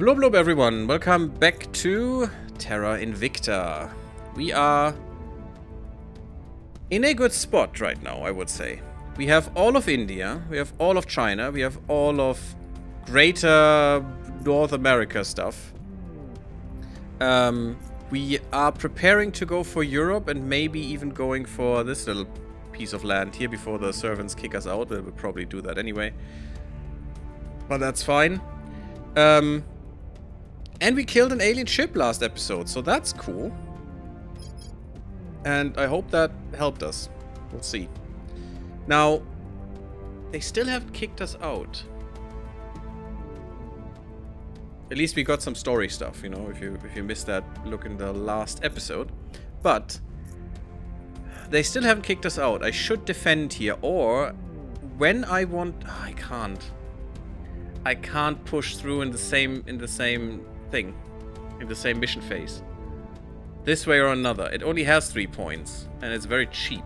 Blub blub everyone, welcome back to Terra Invicta. We are in a good spot right now, I would say. We have all of India, we have all of China, we have all of greater North America stuff. We are preparing to go for Europe and maybe even going for this little piece of land here before the servants kick us out. We'll probably do that anyway. But that's fine. And we killed an alien ship last episode, so that's cool. And I hope that helped us. We'll see. Now, they still haven't kicked us out. At least we got some story stuff, you know, if you missed that, look in the last episode. But they still haven't kicked us out. I should defend here, or when I want, I can't push through in the same thing, in the same mission phase. This way or another. It only has 3 points, and it's very cheap.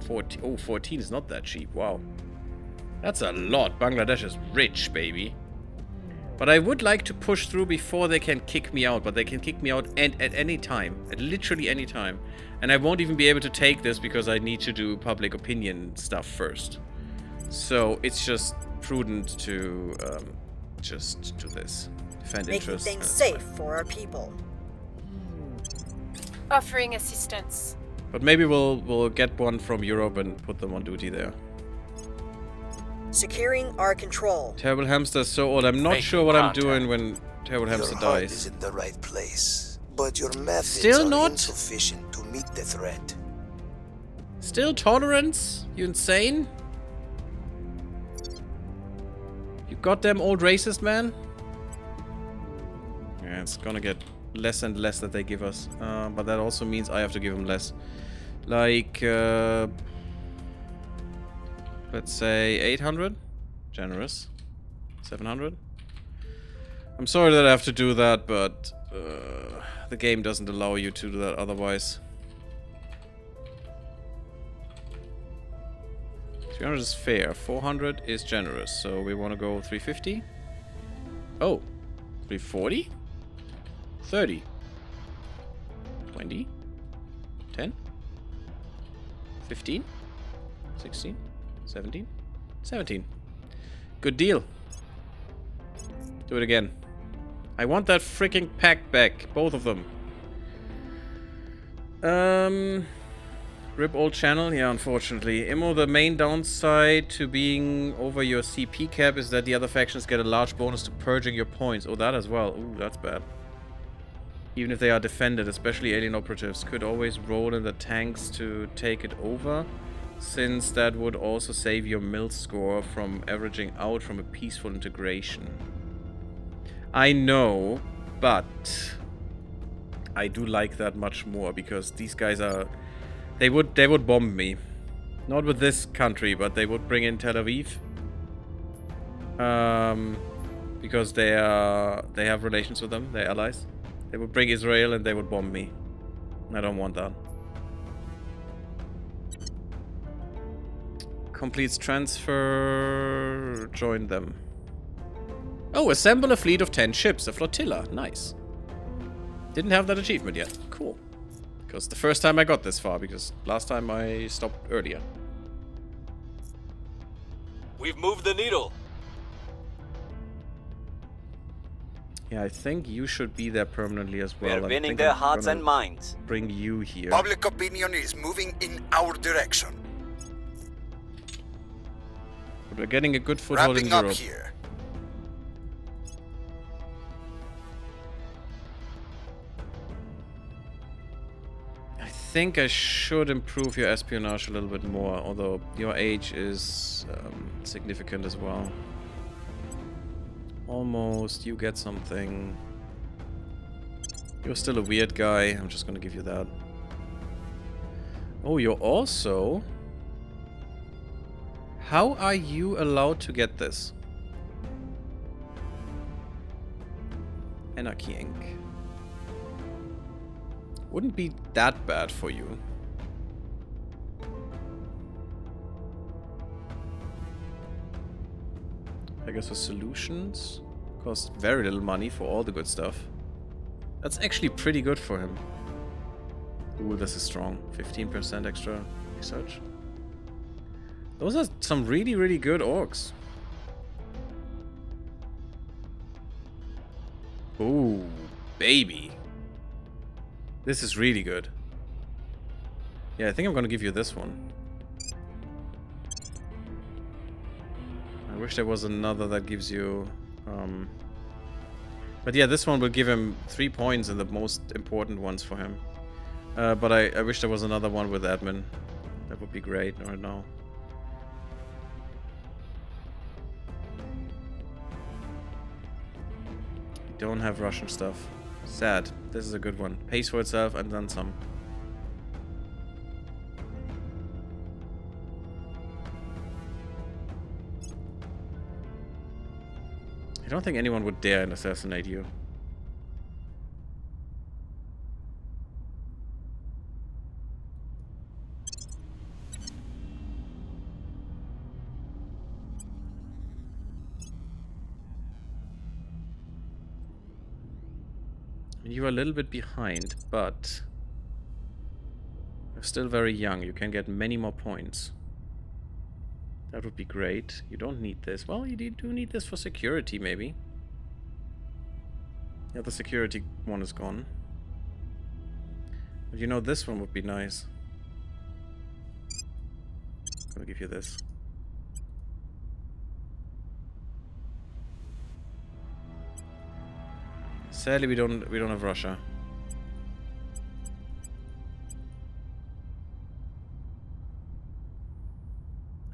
14 is not that cheap. Wow. That's a lot. Bangladesh is rich, baby. But I would like to push through before they can kick me out, but they can kick me out at any time. At literally any time. And I won't even be able to take this because I need to do public opinion stuff first. So it's just prudent to just do this. Defend interests. Making things safe for our people. Offering assistance. But maybe we'll get one from Europe and put them on duty there. Securing our control. Terrible Hamster is so old. I'm not sure what I'm doing when Terrible Hamster Your heart dies. is in the right place, but your methods Still are not? insufficient to meet the threat. Still tolerance? You insane? You goddamn old racist man? Yeah, it's gonna get less and less that they give us. But that also means I have to give them less. Like, let's say 800? Generous. 700? I'm sorry that I have to do that, but the game doesn't allow you to do that otherwise. 300 is fair. 400 is generous. So we want to go 350? Oh. 340? 30. 20. 10. 15. 16. 17. 17. Good deal. Do it again. I want that freaking pack back. Both of them. Rip old channel? Yeah, unfortunately. Immo, the main downside to being over your CP cap is that the other factions get a large bonus to purging your points. Oh, that as well. Ooh, that's bad. Even if they are defended, especially alien operatives, could always roll in the tanks to take it over, since that would also save your mill score from averaging out from a peaceful integration. I know, but I do like that much more, because these guys are... They would bomb me. Not with this country, but they would bring in Tel Aviv. Because they have relations with them, they're allies. They would bring Israel and they would bomb me. I don't want that. Completes transfer. Join them. Oh, assemble a fleet of 10 ships. A flotilla. Nice. Didn't have that achievement yet. Cool. Because the first time I got this far, because last time I stopped earlier. We've moved the needle. Yeah, I think you should be there permanently as well. We're winning their hearts and minds. Bring you here. Public opinion is moving in our direction. But we're getting a good foothold in Wrapping Europe. up here. I think I should improve your espionage a little bit more, although your age is significant as well. Almost, you get something. You're still a weird guy, I'm just gonna give you that. Oh, you're also... How are you allowed to get this? Anarchy Inc. Wouldn't be that bad for you. Pegasus Solutions. Costs very little money for all the good stuff. That's actually pretty good for him. Ooh, this is strong. 15% extra research. Those are some really, really good orcs. Ooh, baby. This is really good. Yeah, I think I'm gonna give you this one. I wish there was another that gives you... But yeah, this one will give him 3 points in the most important ones for him. But I wish there was another one with admin. That would be great right now. Don't have Russian stuff. Sad. This is a good one. Pays for itself and then some. I don't think anyone would dare assassinate you. You are a little bit behind, but you're still very young. You can get many more points. That would be great. You don't need this. Well, you do need this for security, maybe. Yeah, the security one is gone. But you know, this one would be nice. I'm gonna give you this. Sadly, we don't have Russia.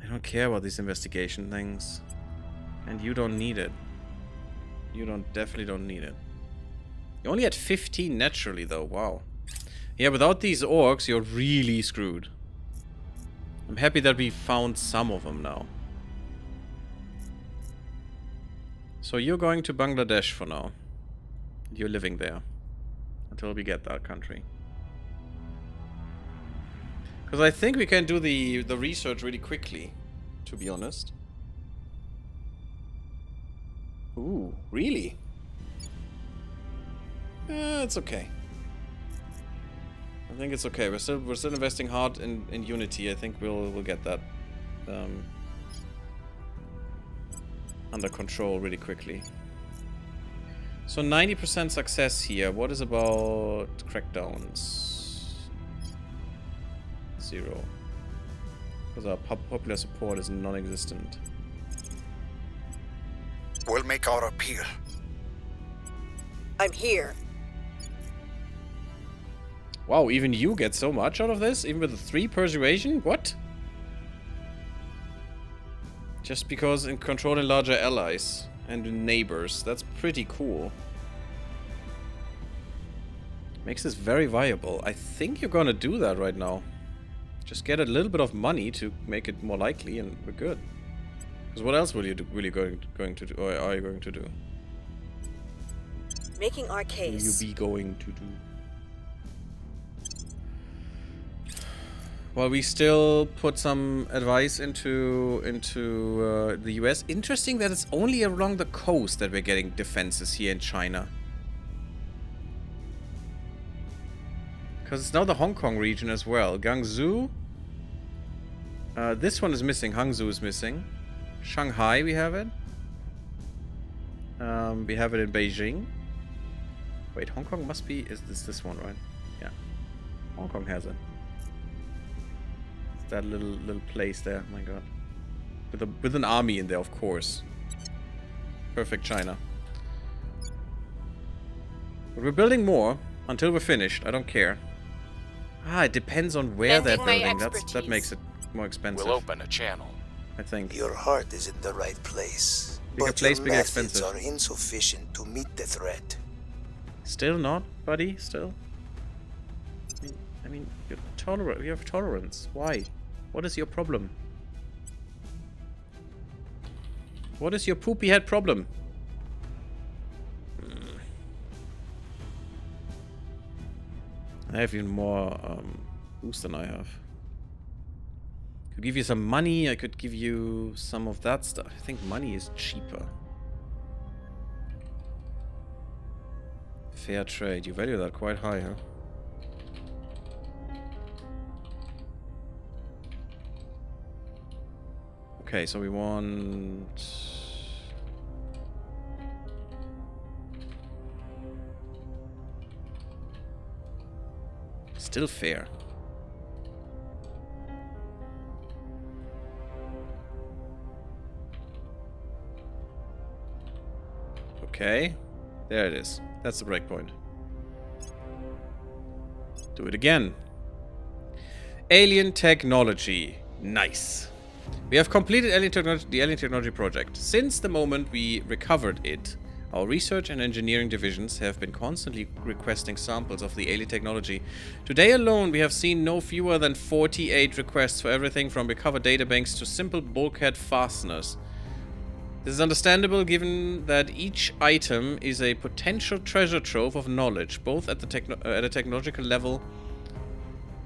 I don't care about these investigation things, and you don't need it. You definitely don't need it. You only had 15 naturally, though. Wow. Yeah, without these orcs, you're really screwed. I'm happy that we found some of them now. So you're going to Bangladesh for now. You're living there until we get that country. Because I think we can do the research really quickly, to be honest. Ooh, really? It's okay. I think it's okay. We're still investing hard in Unity. I think we'll get that under control really quickly. So 90% success here. What is about crackdowns? 0. Because our popular support is non-existent. We'll make our appeal. I'm here. Wow, even you get so much out of this? Even with a 3 persuasion? What? Just because in controlling larger allies and neighbors. That's pretty cool. Makes this very viable. I think you're gonna do that right now. Just get a little bit of money to make it more likely and we're good. Because what else will you do, going to do, or are you going to do? Making our case. Will you be going to do? Well, we still put some advice into the US. Interesting that it's only along the coast that we're getting defenses here in China. Because it's now the Hong Kong region as well. Guangzhou. This one is missing. Hangzhou is missing. Shanghai, we have it. We have it in Beijing. Wait, Hong Kong must be... Is this one, right? Yeah. Hong Kong has it. That little place there, my god. With an army in there, of course. Perfect China. But we're building more until we're finished. I don't care. Ah, it depends on where they're building. That makes it more expensive. We'll open a channel. I think. Your heart is in the right place, Bigger but place, your bigger methods expensive. are insufficient to meet the threat. Still not, buddy. Still. I mean, you're tolerant. You have tolerance. Why? What is your problem? What is your poopy head problem? I have even more boost than I have. Could give you some money. I could give you some of that stuff. I think money is cheaper. Fair trade. You value that quite high, huh? Okay, so we want... Still fair. Okay. There it is. That's the breakpoint. Do it again. Alien technology. Nice. We have completed the alien technology project. Since the moment we recovered it, our research and engineering divisions have been constantly requesting samples of the alien technology. Today alone, we have seen no fewer than 48 requests for everything from recovered databanks to simple bulkhead fasteners. This is understandable given that each item is a potential treasure trove of knowledge, both at the at a technological level.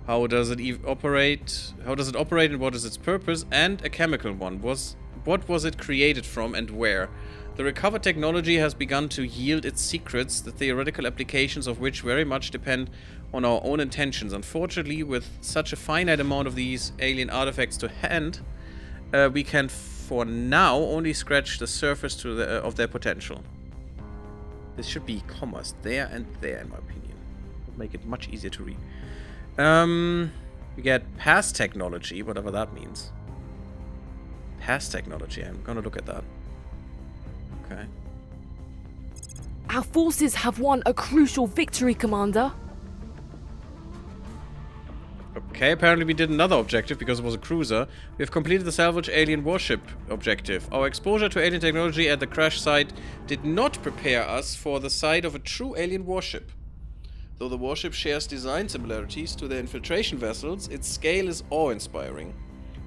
How does it operate? How does it operate and what is its purpose? And a chemical one. What was it created from and where? The recovered technology has begun to yield its secrets, the theoretical applications of which very much depend on our own intentions. Unfortunately, with such a finite amount of these alien artifacts to hand, we can for now only scratch the surface of their potential. This should be commas there and there, in my opinion. Would make it much easier to read. We get past technology, whatever that means. Past technology, I'm gonna look at that. Okay. Our forces have won a crucial victory, Commander. Okay, apparently we did another objective because it was a cruiser. We have completed the salvage alien warship objective. Our exposure to alien technology at the crash site did not prepare us for the sight of a true alien warship. Though the warship shares design similarities to their infiltration vessels, its scale is awe-inspiring.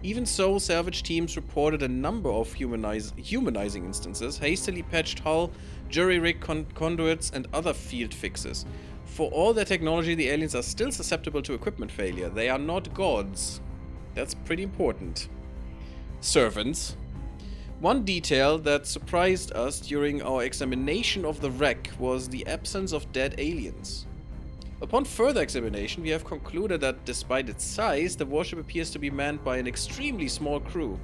Even so, salvage teams reported a number of humanizing instances, hastily patched hull, jury-rig conduits, and other field fixes. For all their technology, the aliens are still susceptible to equipment failure. They are not gods. That's pretty important. Servants. One detail that surprised us during our examination of the wreck was the absence of dead aliens. Upon further examination, we have concluded that despite its size, the warship appears to be manned by an extremely small crew.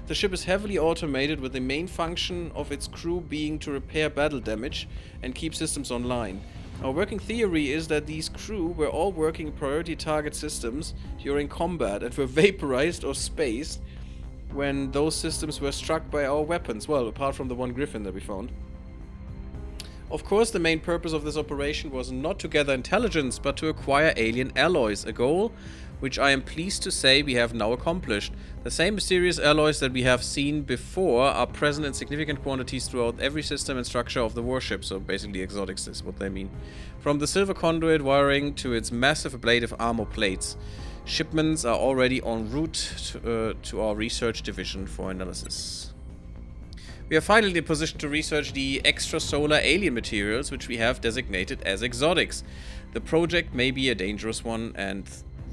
The ship is heavily automated, with the main function of its crew being to repair battle damage and keep systems online. Our working theory is that these crew were all working priority target systems during combat and were vaporized or spaced when those systems were struck by our weapons. Well, apart from the one Griffin that we found. Of course, the main purpose of this operation was not to gather intelligence, but to acquire alien alloys, a goal which I am pleased to say we have now accomplished. The same mysterious alloys that we have seen before are present in significant quantities throughout every system and structure of the warship, so basically exotics is what they mean. From the silver conduit wiring to its massive ablative armor plates. Shipments are already en route to our research division for analysis. We are finally in a position to research the extrasolar alien materials, which we have designated as exotics. The project may be a dangerous one, and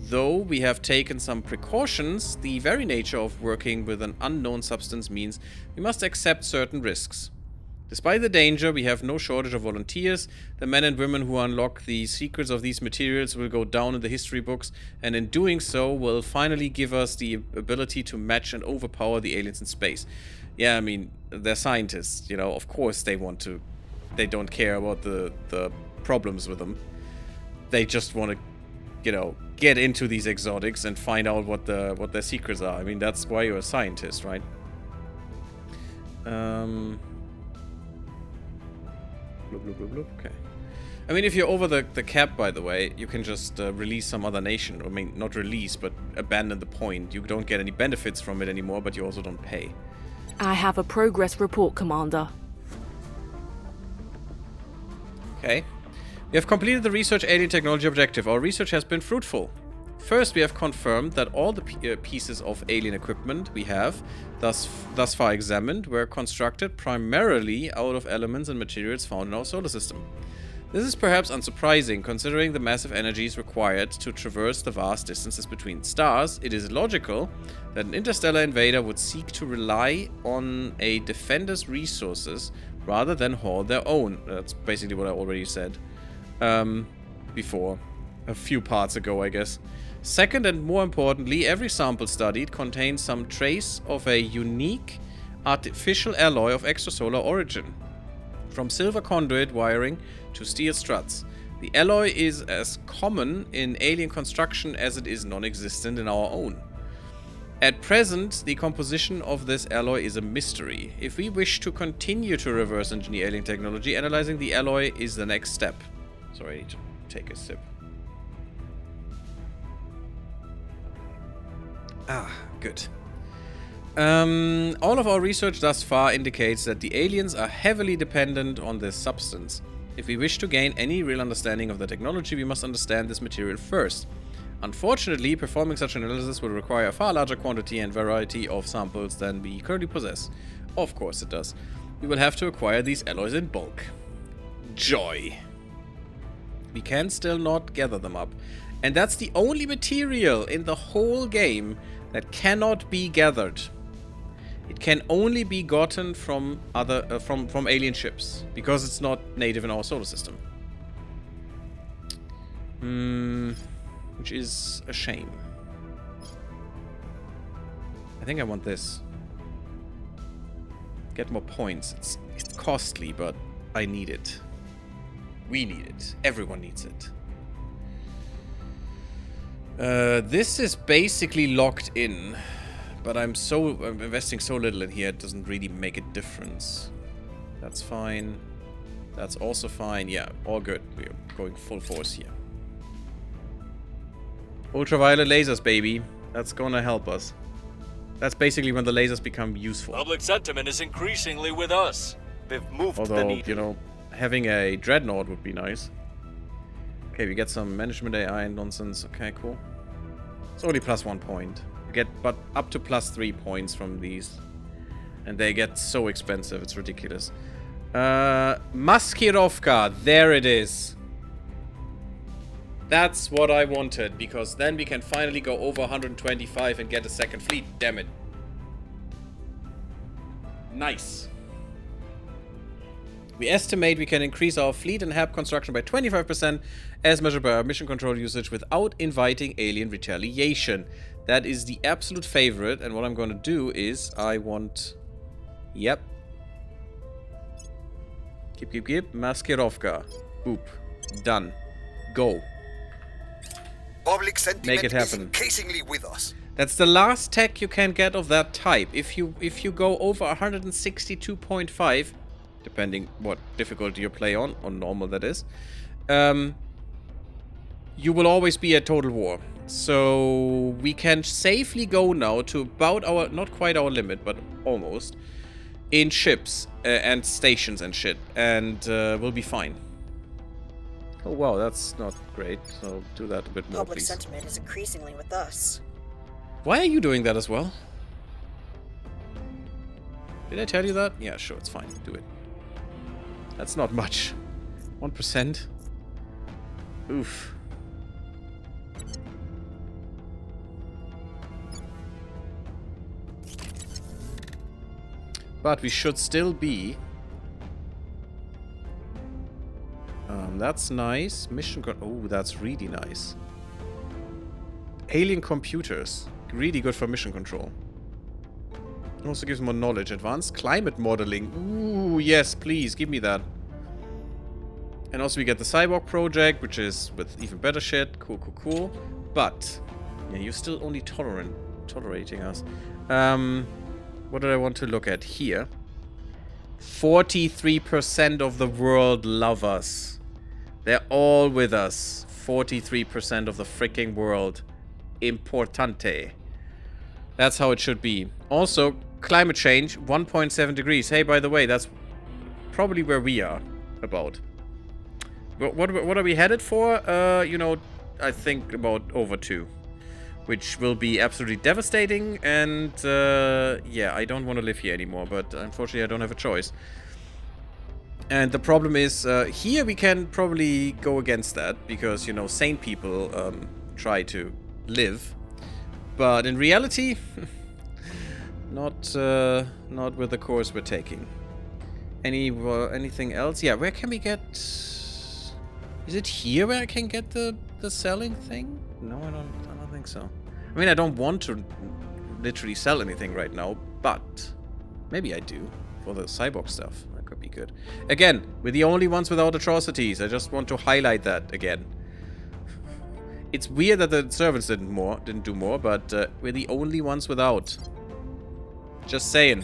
though we have taken some precautions, the very nature of working with an unknown substance means we must accept certain risks. Despite the danger, we have no shortage of volunteers. The men and women who unlock the secrets of these materials will go down in the history books, and in doing so will finally give us the ability to match and overpower the aliens in space. Yeah, I mean, they're scientists, you know, of course they don't care about the problems with them. They just want to, you know, get into these exotics and find out what their secrets are. I mean, that's why you're a scientist, right? Bloop, bloop, bloop, bloop. Okay. I mean, if you're over the cap, by the way, you can just release some other nation. I mean, not release, but abandon the point. You don't get any benefits from it anymore, but you also don't pay. I have a progress report, Commander. Okay. We have completed the research alien technology objective. Our research has been fruitful. First, we have confirmed that all the pieces of alien equipment we have thus far examined were constructed primarily out of elements and materials found in our solar system. This is perhaps unsurprising, considering the massive energies required to traverse the vast distances between stars. It is logical that an interstellar invader would seek to rely on a defender's resources rather than haul their own. That's basically what I already said. before. A few parts ago, I guess. Second, and more importantly, every sample studied contains some trace of a unique artificial alloy of extrasolar origin. From silver conduit wiring to steel struts. The alloy is as common in alien construction as it is non-existent in our own. At present, the composition of this alloy is a mystery. If we wish to continue to reverse engineer alien technology, analyzing the alloy is the next step. Sorry, I need to take a sip. Ah, good. All of our research thus far indicates that the aliens are heavily dependent on this substance. If we wish to gain any real understanding of the technology, we must understand this material first. Unfortunately, performing such analysis will require a far larger quantity and variety of samples than we currently possess. Of course it does. We will have to acquire these alloys in bulk. Joy. We can still not gather them up. And that's the only material in the whole game that cannot be gathered. It can only be gotten from other from alien ships because it's not native in our solar system. Which is a shame. I think I want this. Get more points. It's costly, but I need it. We need it. Everyone needs it. This is basically locked in. But I'm investing so little in here, it doesn't really make a difference. That's fine. That's also fine. Yeah, all good. We're going full force here. Ultraviolet lasers, baby. That's gonna help us. That's basically when the lasers become useful. Public sentiment is increasingly with us. We've moved the Although, needle. you know, having a dreadnought would be nice. Okay, we get some management AI and nonsense. Okay, cool. It's only plus 1 point. We get but up to plus 3 points from these. And they get so expensive, it's ridiculous. Masquerading, there it is. That's what I wanted, because then we can finally go over 125 and get a second fleet, damn it. Nice. We estimate we can increase our fleet and HAB construction by 25% as measured by our mission control usage without inviting alien retaliation. That is the absolute favorite, and what I'm going to do is I want... Yep. Keep. Masquerading. Boop. Done. Go. Public sentiment Make it is happen. increasingly with us. That's the last tech you can get of that type. If you go over 162.5, depending what difficulty you play on normal that is, you will always be at total war. So we can safely go now to about our, not quite our limit, but almost, in ships and stations and shit, and we'll be fine. Oh wow, that's not great. So do that a bit more, Public please. sentiment is increasingly with us. Why are you doing that as well? Did I tell you that? Yeah, sure, it's fine. Do it. That's not much. 1%. Oof. But we should still be... that's nice. Mission oh, that's really nice. Alien computers. Really good for mission control. Also gives more knowledge. Advanced climate modeling. Ooh, yes, please, give me that. And also we get the Cyborg project, which is with even better shit. Cool. But, yeah, you're still only tolerating us. What did I want to look at here? 43% of the world love us. They're all with us. 43% of the freaking world. Importante. That's how it should be. Also, climate change, 1.7 degrees. Hey, by the way, that's probably where we are about. What are we headed for? You know, I think about over 2. Which will be absolutely devastating. And, yeah, I don't want to live here anymore. But unfortunately, I don't have a choice. And the problem is, here we can probably go against that. Because, you know, sane people try to live. But in reality, not with the course we're taking. Anything else? Yeah, where can we get Is it here where I can get the selling thing? No, I don't think so. I mean, I don't want to literally sell anything right now, but maybe I do for the cyborg stuff. That could be good. Again, we're the only ones without atrocities. I just want to highlight that again. It's weird that the servants didn't do more, but we're the only ones without. Just saying.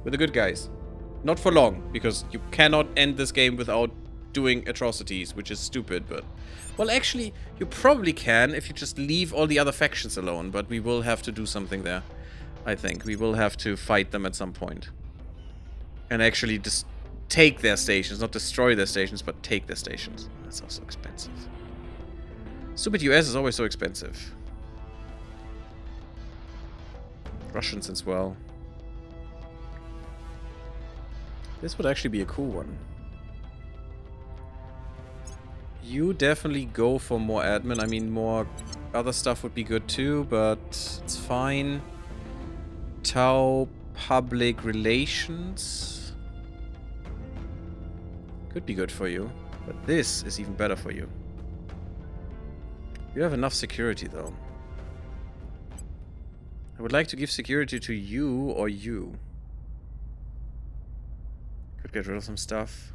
We're the good guys. Not for long, because you cannot end this game without doing atrocities, which is stupid, but... Well, actually, you probably can if you just leave all the other factions alone, but we will have to do something there. I think. We will have to fight them at some point. And actually just take their stations. Not destroy their stations, but take their stations. That's also expensive. Stupid US is always so expensive. Russians as well. This would actually be a cool one. You definitely go for more admin. I mean, more other stuff would be good too, but it's fine. Tau public relations. Could be good for you, but this is even better for you. You have enough security though. I would like to give security to you or you. Could get rid of some stuff.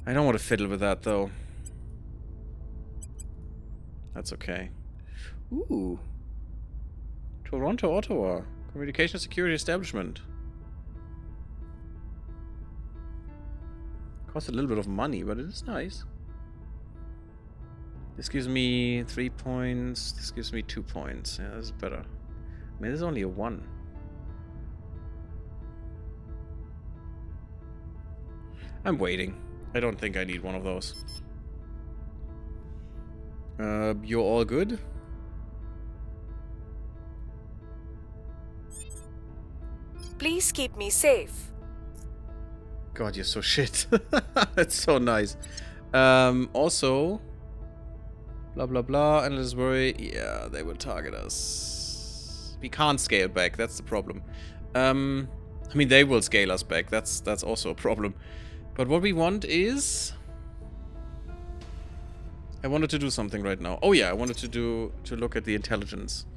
I don't want to fiddle with that though. That's okay. Ooh. Toronto, Ottawa. Communication security establishment. Costs a little bit of money, but it is nice. This gives me 3 points. This gives me 2 points. Yeah, this is better. I mean, this is only a 1. I'm waiting. I don't think I need one of those. You're all good? Please keep me safe. God, you're so shit. That's so nice. Also, blah blah blah, and let's worry. Yeah, they will target us. We can't scale back. That's the problem. I mean, they will scale us back. That's also a problem. But what we want is, I wanted to do something right now. Oh yeah, I wanted to look at the intelligence.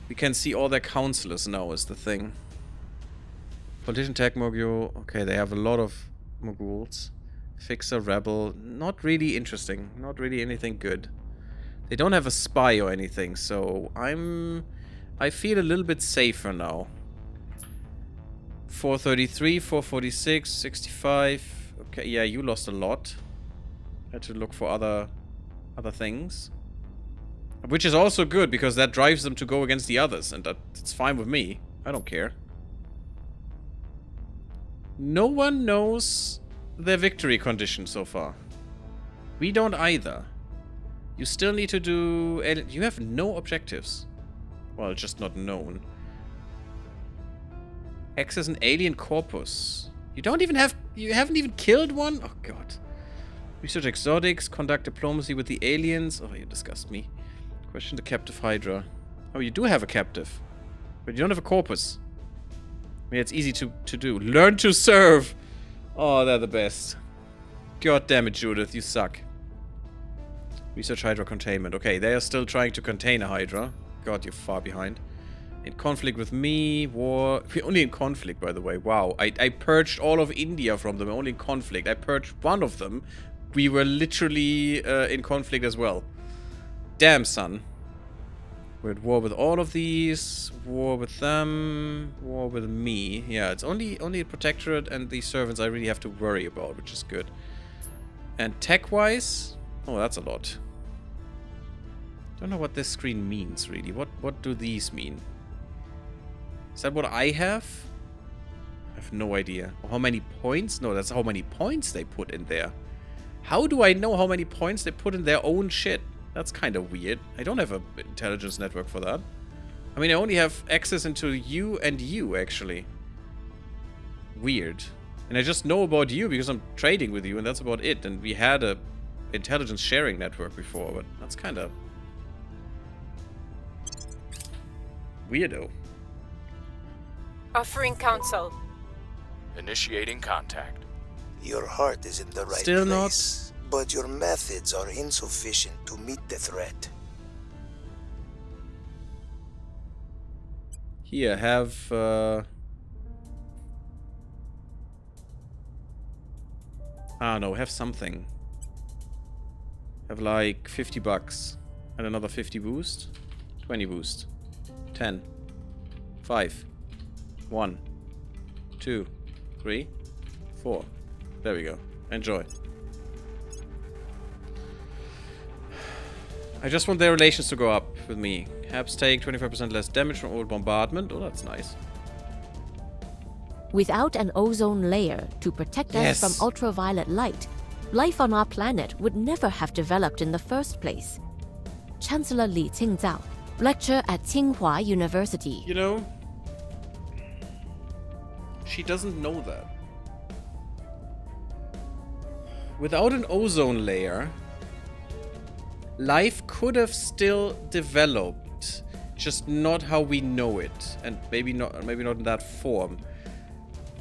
We can see all their counselors now is the thing. Politician, tech mogul. Okay, they have a lot of moguls. Fixer, rebel. Not really interesting. Not really anything good. They don't have a spy or anything, so I feel a little bit safer now. 433, 446, 65. Okay, yeah, you lost a lot. Had to look for other things. Which is also good, because that drives them to go against the others, and that's fine with me. I don't care. No one knows their victory condition so far. We don't either. You still need to do... You have no objectives. Well, just not known. Access an alien corpus. You don't even have... You haven't even killed one? Oh, God. Research exotics. Conduct diplomacy with the aliens. Oh, you disgust me. Question the captive Hydra. Oh, you do have a captive. But you don't have a corpus. I mean, it's easy to do. Learn to serve! Oh, they're the best. God damn it, Judith. You suck. Research Hydra containment. Okay, they are still trying to contain a Hydra. God, you're far behind. In conflict with me. War. We're only in conflict, by the way. Wow. I purged all of India from them. Only in conflict. I purged one of them. We were literally in conflict as well. Damn, son. We're at war with all of these. War with them. War with me. Yeah, it's only a protectorate and the servants I really have to worry about, which is good. And tech-wise... Oh, that's a lot. Don't know what this screen means, really. What do these mean? Is that what I have? I have no idea. Or how many points? No, that's how many points they put in there. How do I know how many points they put in their own shit? That's kind of weird. I don't have an intelligence network for that. I mean, I only have access into you and you, actually. Weird. And I just know about you because I'm trading with you, and that's about it. And we had a intelligence sharing network before, but that's kind of weirdo. Offering counsel. Initiating contact. Your heart is in the right Still not. place, but your methods are insufficient to meet the threat. Here, have no, have something. Have like 50 bucks and another 50 boost. 20 boost. 10. 5. 1. 2. 3. 4. There we go. Enjoy. I just want their relations to go up with me. Habs take 25% less damage from old bombardment. Oh, that's nice. Without an ozone layer to protect Yes. us from ultraviolet light, life on our planet would never have developed in the first place. Chancellor Li Qingzao, lecturer at Tsinghua University. You know, she doesn't know that. Without an ozone layer, life could have still developed, just not how we know it, and maybe not in that form.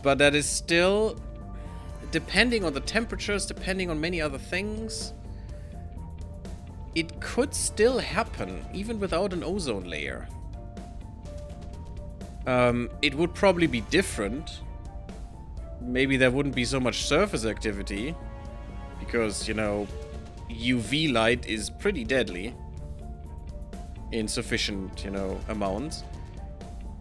But that is still, depending on the temperatures, depending on many other things, it could still happen, even without an ozone layer. It would probably be different. Maybe there wouldn't be so much surface activity, because, you know, UV light is pretty deadly in sufficient, you know, amounts.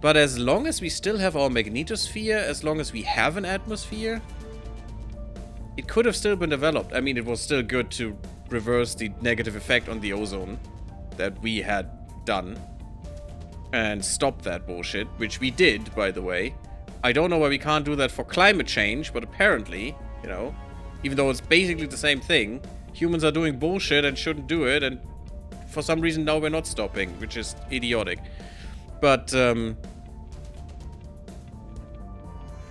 But as long as we still have our magnetosphere, as long as we have an atmosphere, it could have still been developed. I mean, it was still good to reverse the negative effect on the ozone that we had done and stop that bullshit, which we did, by the way. I don't know why we can't do that for climate change, but apparently, you know, even though it's basically the same thing, humans are doing bullshit and shouldn't do it, and for some reason now we're not stopping, which is idiotic. But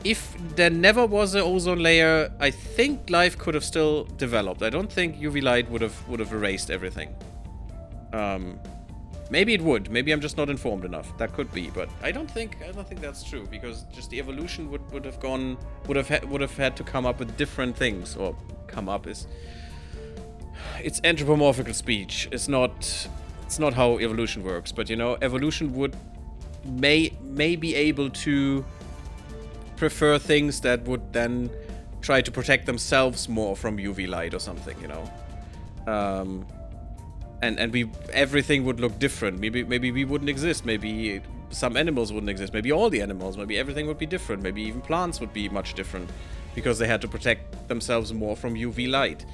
if there never was an ozone layer, I think life could have still developed. I don't think UV light would have erased everything. Maybe it would. Maybe I'm just not informed enough. That could be, but I don't think that's true, because just the evolution would have had to come up with different things, or come up is it's anthropomorphical speech. It's not how evolution works, but you know, evolution may be able to prefer things that would then try to protect themselves more from UV light or something, you know. And everything would look different. Maybe we wouldn't exist. Maybe some animals wouldn't exist. Maybe all the animals. Maybe everything would be different. Maybe even plants would be much different because they had to protect themselves more from UV light.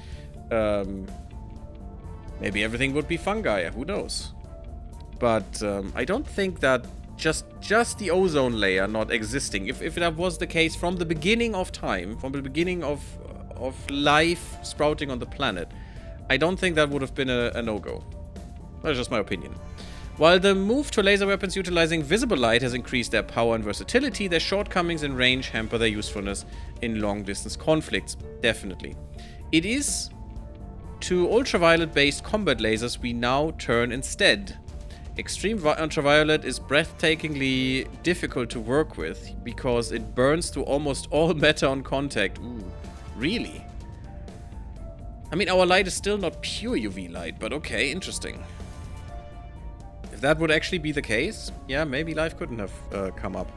Maybe everything would be fungi. Who knows? But I don't think that just the ozone layer not existing, if that was the case from the beginning of time, from the beginning of life sprouting on the planet, I don't think that would have been a no-go. That's just my opinion. While the move to laser weapons utilizing visible light has increased their power and versatility, their shortcomings in range hamper their usefulness in long-distance conflicts. Definitely. It is to ultraviolet-based combat lasers we now turn instead. Extreme ultraviolet is breathtakingly difficult to work with because it burns through almost all matter on contact. Ooh, really? I mean, our light is still not pure UV light, but okay, interesting. If that would actually be the case, yeah, maybe life couldn't have come up.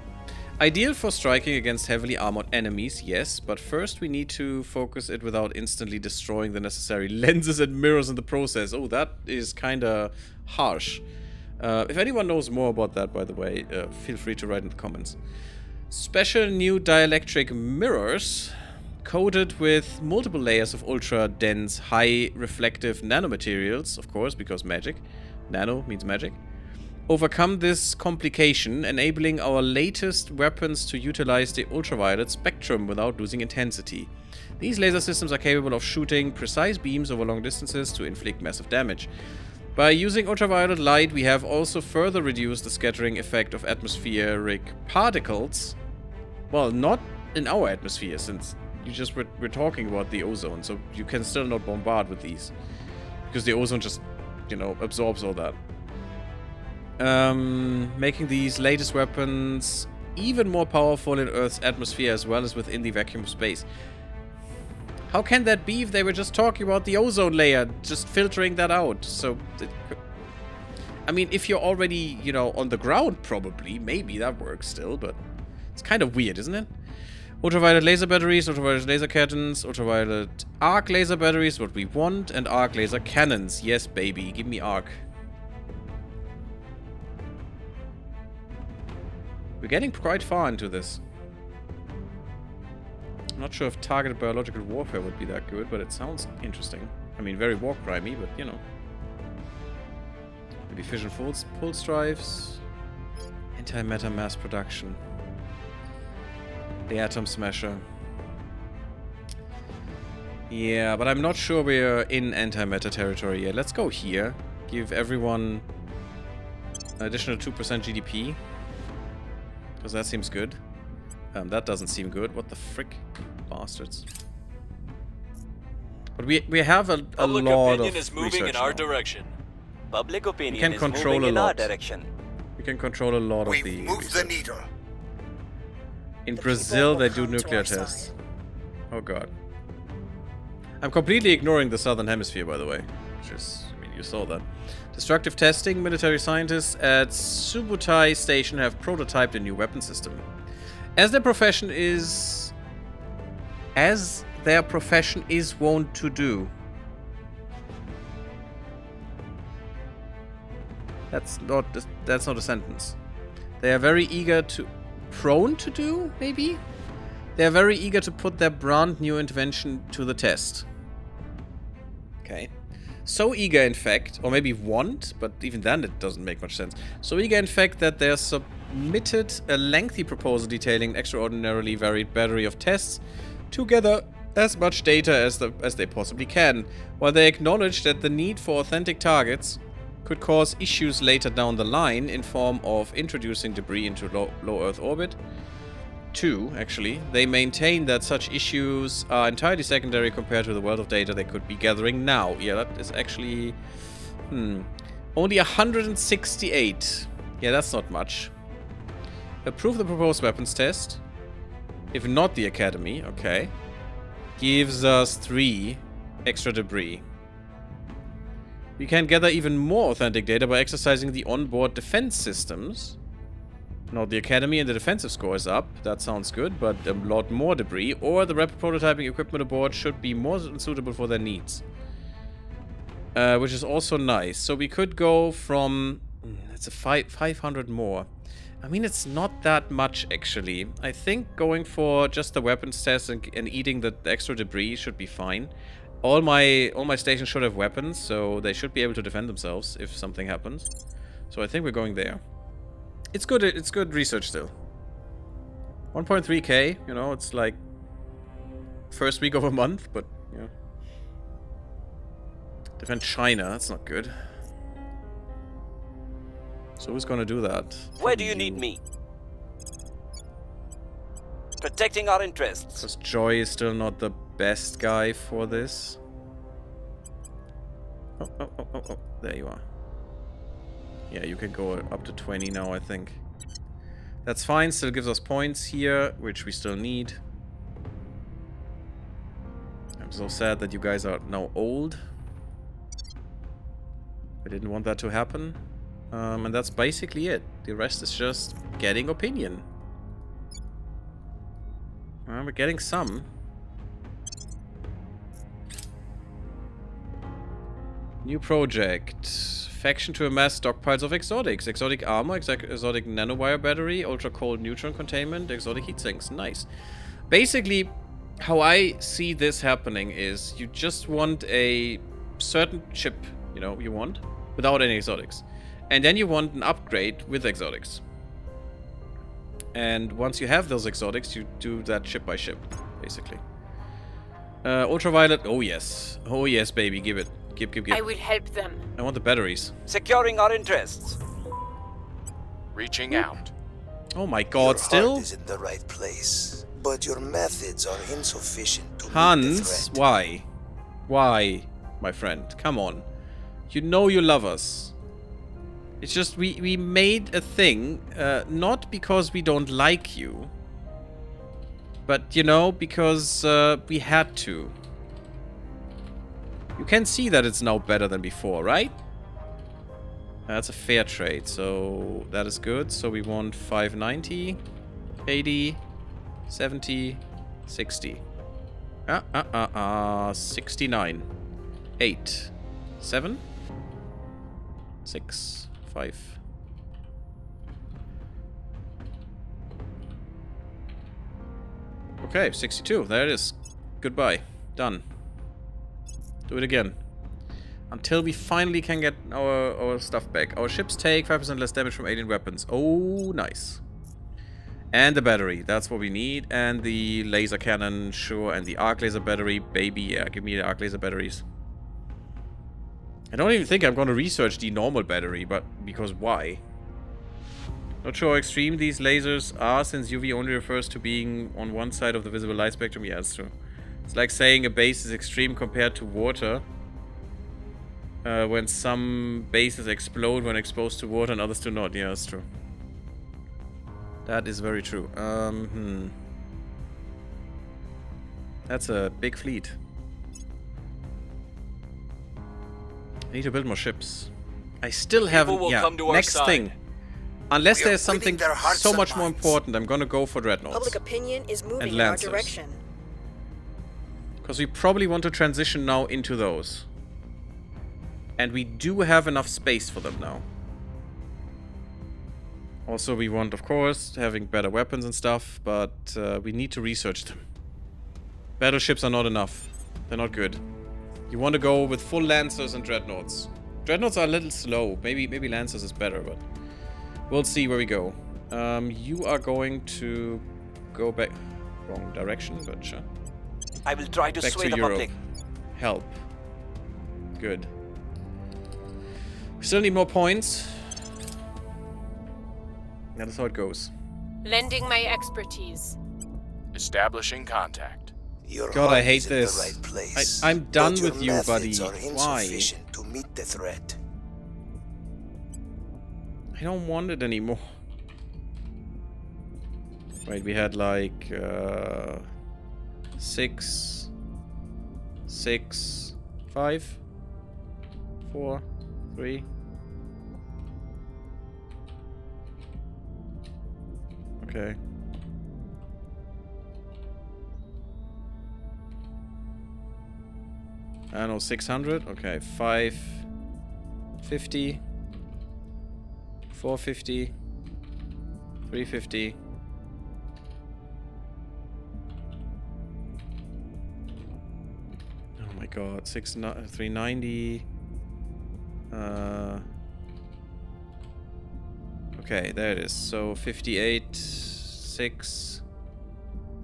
Ideal for striking against heavily armored enemies, yes, but first we need to focus it without instantly destroying the necessary lenses and mirrors in the process. Oh, that is kinda harsh. If anyone knows more about that, by the way, feel free to write in the comments. Special new dielectric mirrors, coated with multiple layers of ultra-dense, high-reflective nanomaterials, of course, because magic. Nano means magic. Overcome this complication, enabling our latest weapons to utilize the ultraviolet spectrum without losing intensity. These laser systems are capable of shooting precise beams over long distances to inflict massive damage. By using ultraviolet light, we have also further reduced the scattering effect of atmospheric particles. Well, not in our atmosphere, since we're talking about the ozone, so you can still not bombard with these. Because the ozone just, you know, absorbs all that. Making these latest weapons even more powerful in Earth's atmosphere as well as within the vacuum of space. How can that be if they were just talking about the ozone layer, just filtering that out? So, I mean, if you're already, you know, on the ground, probably, maybe that works still, but it's kind of weird, isn't it? Ultraviolet laser batteries, ultraviolet laser cannons, ultraviolet arc laser batteries, what we want, and arc laser cannons. Yes, baby, give me arc. We're getting quite far into this. I'm not sure if targeted biological warfare would be that good, but it sounds interesting. I mean, very war crimey, but you know. Maybe fission pulse drives. Antimatter mass production. The atom smasher. Yeah, but I'm not sure we're in antimatter territory yet. Let's go here. Give everyone an additional 2% GDP. Because that seems good. That doesn't seem good. What the frick? Bastards. But we have a lot of Public opinion is moving in our now. direction. Public opinion can is control moving a in our lot. direction. We can control a lot We of the move the research. needle. In The Brazil, people they will do come to nuclear our tests. side. Oh god. I'm completely ignoring the southern hemisphere, by the way. Which is, I mean, you saw that. Destructive testing. Military scientists at Subutai Station have prototyped a new weapon system. As their profession is wont to do. That's not a sentence. They are very eager to... Prone to do, maybe? They are very eager to put their brand new invention to the test. Okay. So eager, in fact, or maybe want, but even then it doesn't make much sense. So eager, in fact, that they submitted a lengthy proposal detailing an extraordinarily varied battery of tests to gather as much data as they possibly can, while they acknowledge that the need for authentic targets could cause issues later down the line in form of introducing debris into low Earth orbit. 2, actually, they maintain that such issues are entirely secondary compared to the wealth of data they could be gathering now. Yeah, that is actually... Only 168. Yeah, that's not much. Approve the proposed weapons test. If not the Academy, okay. Gives us 3 extra debris. We can gather even more authentic data by exercising the onboard defense systems. Now the Academy and the defensive score is up. That sounds good, but a lot more debris. Or the rapid prototyping equipment aboard should be more suitable for their needs. Which is also nice. So we could go from... It's a 500 more. I mean, it's not that much, actually. I think going for just the weapons test and eating the extra debris should be fine. All my stations should have weapons, so they should be able to defend themselves if something happens. So I think we're going there. It's good research still. 1.3k, you know, it's like first week of a month, but yeah. Defend China, that's not good. So who's gonna do that? Where do you need me? Protecting our interests. Because Joy is still not the best guy for this. Oh, there you are. Yeah, you can go up to 20 now, I think. That's fine, still gives us points here, which we still need. I'm so sad that you guys are now old. I didn't want that to happen. And that's basically it. The rest is just getting opinion. We're getting some. New project. Faction to amass stockpiles of exotics. Exotic armor, exotic nanowire battery, ultra cold neutron containment, exotic heat sinks. Nice. Basically, how I see this happening is you just want a certain chip, you know, you want, without any exotics. And then you want an upgrade with exotics. And once you have those exotics, you do that ship by ship, basically. Ultraviolet. Oh, yes. Oh, yes, baby. Give it. Give. I will help them. I want the batteries. Securing our interests. Reaching out. Oh my god, Your still? heart is in the right place, but your methods are insufficient to meet the Hans, threat. why? Why, my friend? Come on. You know you love us. It's just we made a thing, not because we don't like you, but, you know, because we had to. You can see that it's now better than before, right? That's a fair trade, so that is good. So we want 590, 80, 70, 60. 69. 8. 7. 6. 5. Okay, 62. There it is. Goodbye. Done. Do it again. Until we finally can get our stuff back. Our ships take 5% less damage from alien weapons. Oh, nice. And the battery. That's what we need. And the laser cannon, sure. And the arc laser battery. Baby, yeah. Give me the arc laser batteries. I don't even think I'm going to research the normal battery, but because why? Not sure how extreme these lasers are, since UV only refers to being on one side of the visible light spectrum. Yeah, that's true. It's like saying a base is extreme compared to water. When some bases explode when exposed to water and others do not. Yeah, that's true. That is very true. That's a big fleet. I need to build more ships. I still haven't... will Yeah, come to our next side. thing. Unless We are there's something winning their hearts so and much more minds. important, I'm gonna go for dreadnoughts. Public opinion is moving in our Lancers. direction. Because we probably want to transition now into those. And we do have enough space for them now. Also, we want, of course, having better weapons and stuff, but we need to research them. Battleships are not enough. They're not good. You want to go with full Lancers and Dreadnoughts. Dreadnoughts are a little slow. Maybe Lancers is better, but we'll see where we go. You are going to go back... Wrong direction, but sure. I will try to Back sway to the Europe. public. Help. Good. We still need more points. That is how it goes. Lending my expertise. Establishing contact. Your God, I heart hate is in this. the right place, I'm done but your with you, methods buddy. are Why? insufficient to meet the threat. I don't want it anymore. Wait, we had like 6, 6, 5, 4, 3. Okay. I don't know, 600? Okay, 550, 450, 350. Oh my god, 390. Okay, there it is. So 58, 6,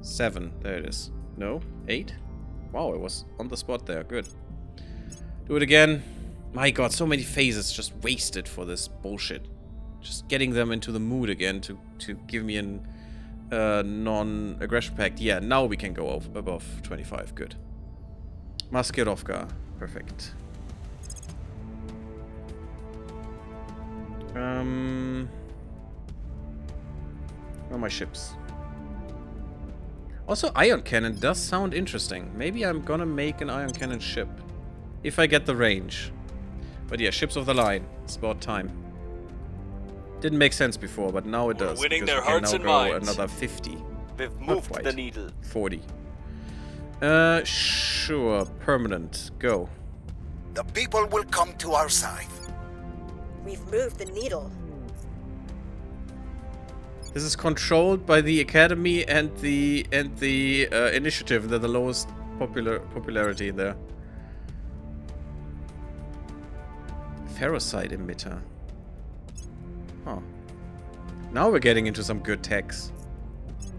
7. There it is. No? 8? Wow, it was on the spot there. Good. Do it again. My god, so many phases just wasted for this bullshit. Just getting them into the mood again to give me an non-aggression pact. Yeah, now we can go above 25. Good. Masquerading. Perfect. Where are my ships? Also, ion cannon does sound interesting. Maybe I'm gonna make an ion cannon ship. If I get the range. But yeah, ships of the line. It's about time. Didn't make sense before, but now it We're does. winning because their we can hearts now and go minds. another 50. We've Not moved quite. the needle. 40. Sure. Permanent. Go. The people will come to our side. We've moved the needle. This is controlled by the Academy and the Initiative. They're the lowest popularity there. Ferrocite emitter. Huh. Now we're getting into some good techs.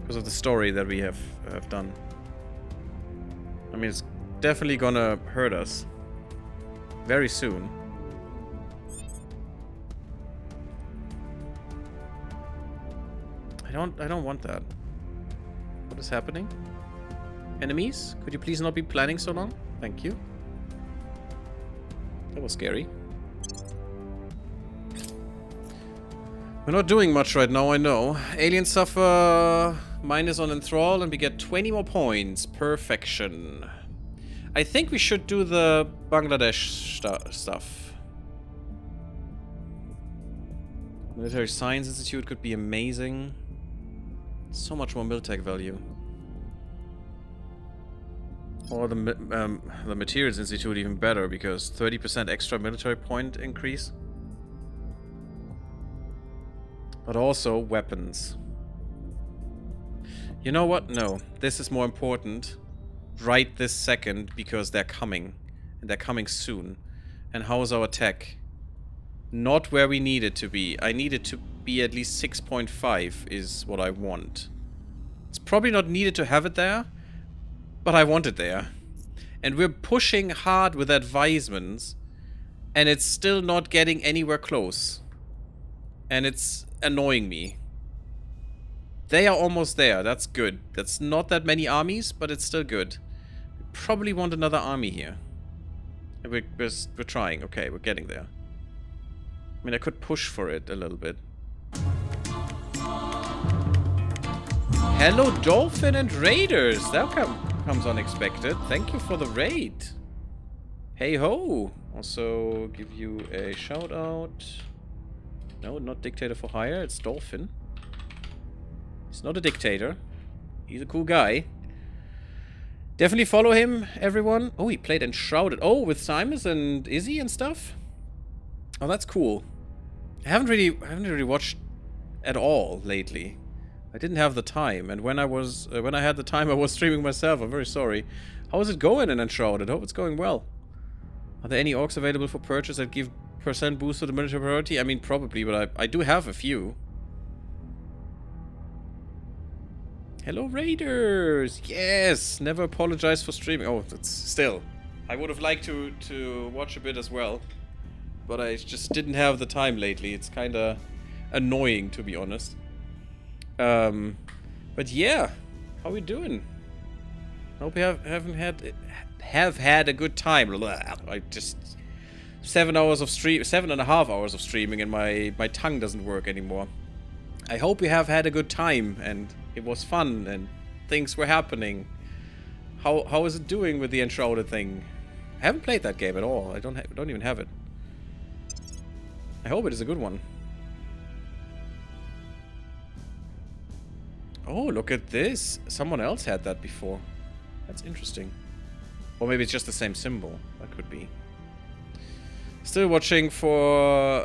Because of the story that we have done. I mean, it's definitely gonna hurt us. Very soon. I don't want that. What is happening? Enemies? Could you please not be planning so long? Thank you. That was scary. We're not doing much right now, I know. Aliens suffer minus on enthrall and we get 20 more points. Perfection. I think we should do the Bangladesh stuff. Military Science Institute could be amazing. So much more Miltech value. Or the Materials Institute even better because 30% extra military point increase. But also weapons. You know what? No. This is more important right this second because they're coming. And they're coming soon. And how is our tech? Not where we need it to be. I need it to be at least 6.5 is what I want. It's probably not needed to have it there, but I want it there. And we're pushing hard with advisements, and it's still not getting anywhere close. And it's annoying me. They are almost there. That's good. That's not that many armies, but it's still good. We probably want another army here. We're trying. Okay, we're getting there. I mean, I could push for it a little bit. Hello, Dolphin and Raiders. That comes unexpected. Thank you for the raid. Hey ho. Also give you a shout out. No, not Dictator for Hire. It's Dolphin. He's not a dictator. He's a cool guy. Definitely follow him, everyone. Oh, he played Enshrouded. Oh, with Simus and Izzy and stuff. Oh, that's cool. I haven't really watched at all lately. I didn't have the time, and when I had the time, I was streaming myself. I'm very sorry. How is it going in Enshrouded? I hope it's going well. Are there any orcs available for purchase that give % boost to the military priority? I mean, probably, but I do have a few. Hello, Raiders! Yes! Never apologize for streaming. Oh, that's still. I would have liked to watch a bit as well. But I just didn't have the time lately. It's kind of annoying, to be honest. But yeah, how we doing? Hope you have had a good time. I just 7.5 hours of streaming, and my tongue doesn't work anymore. I hope you have had a good time and it was fun and things were happening. How is it doing with the Enshrouded thing? I haven't played that game at all. I don't even have it. I hope it is a good one. Oh, look at this. Someone else had that before. That's interesting. Or maybe it's just the same symbol. That could be. Still watching for...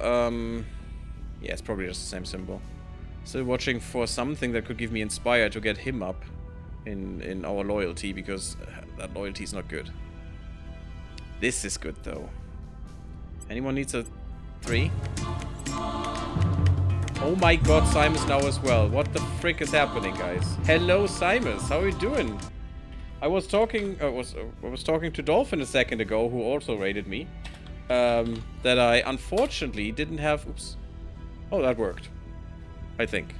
yeah, it's probably just the same symbol. Still watching for something that could give me Inspire to get him up in our loyalty, because that loyalty is not good. This is good, though. Anyone needs a 3? Oh my god, Simus now as well. What the frick is happening, guys? Hello, Simus. How are you doing? I was talking to Dolphin a second ago, who also raided me. That I unfortunately didn't have... Oops. Oh, that worked. I think.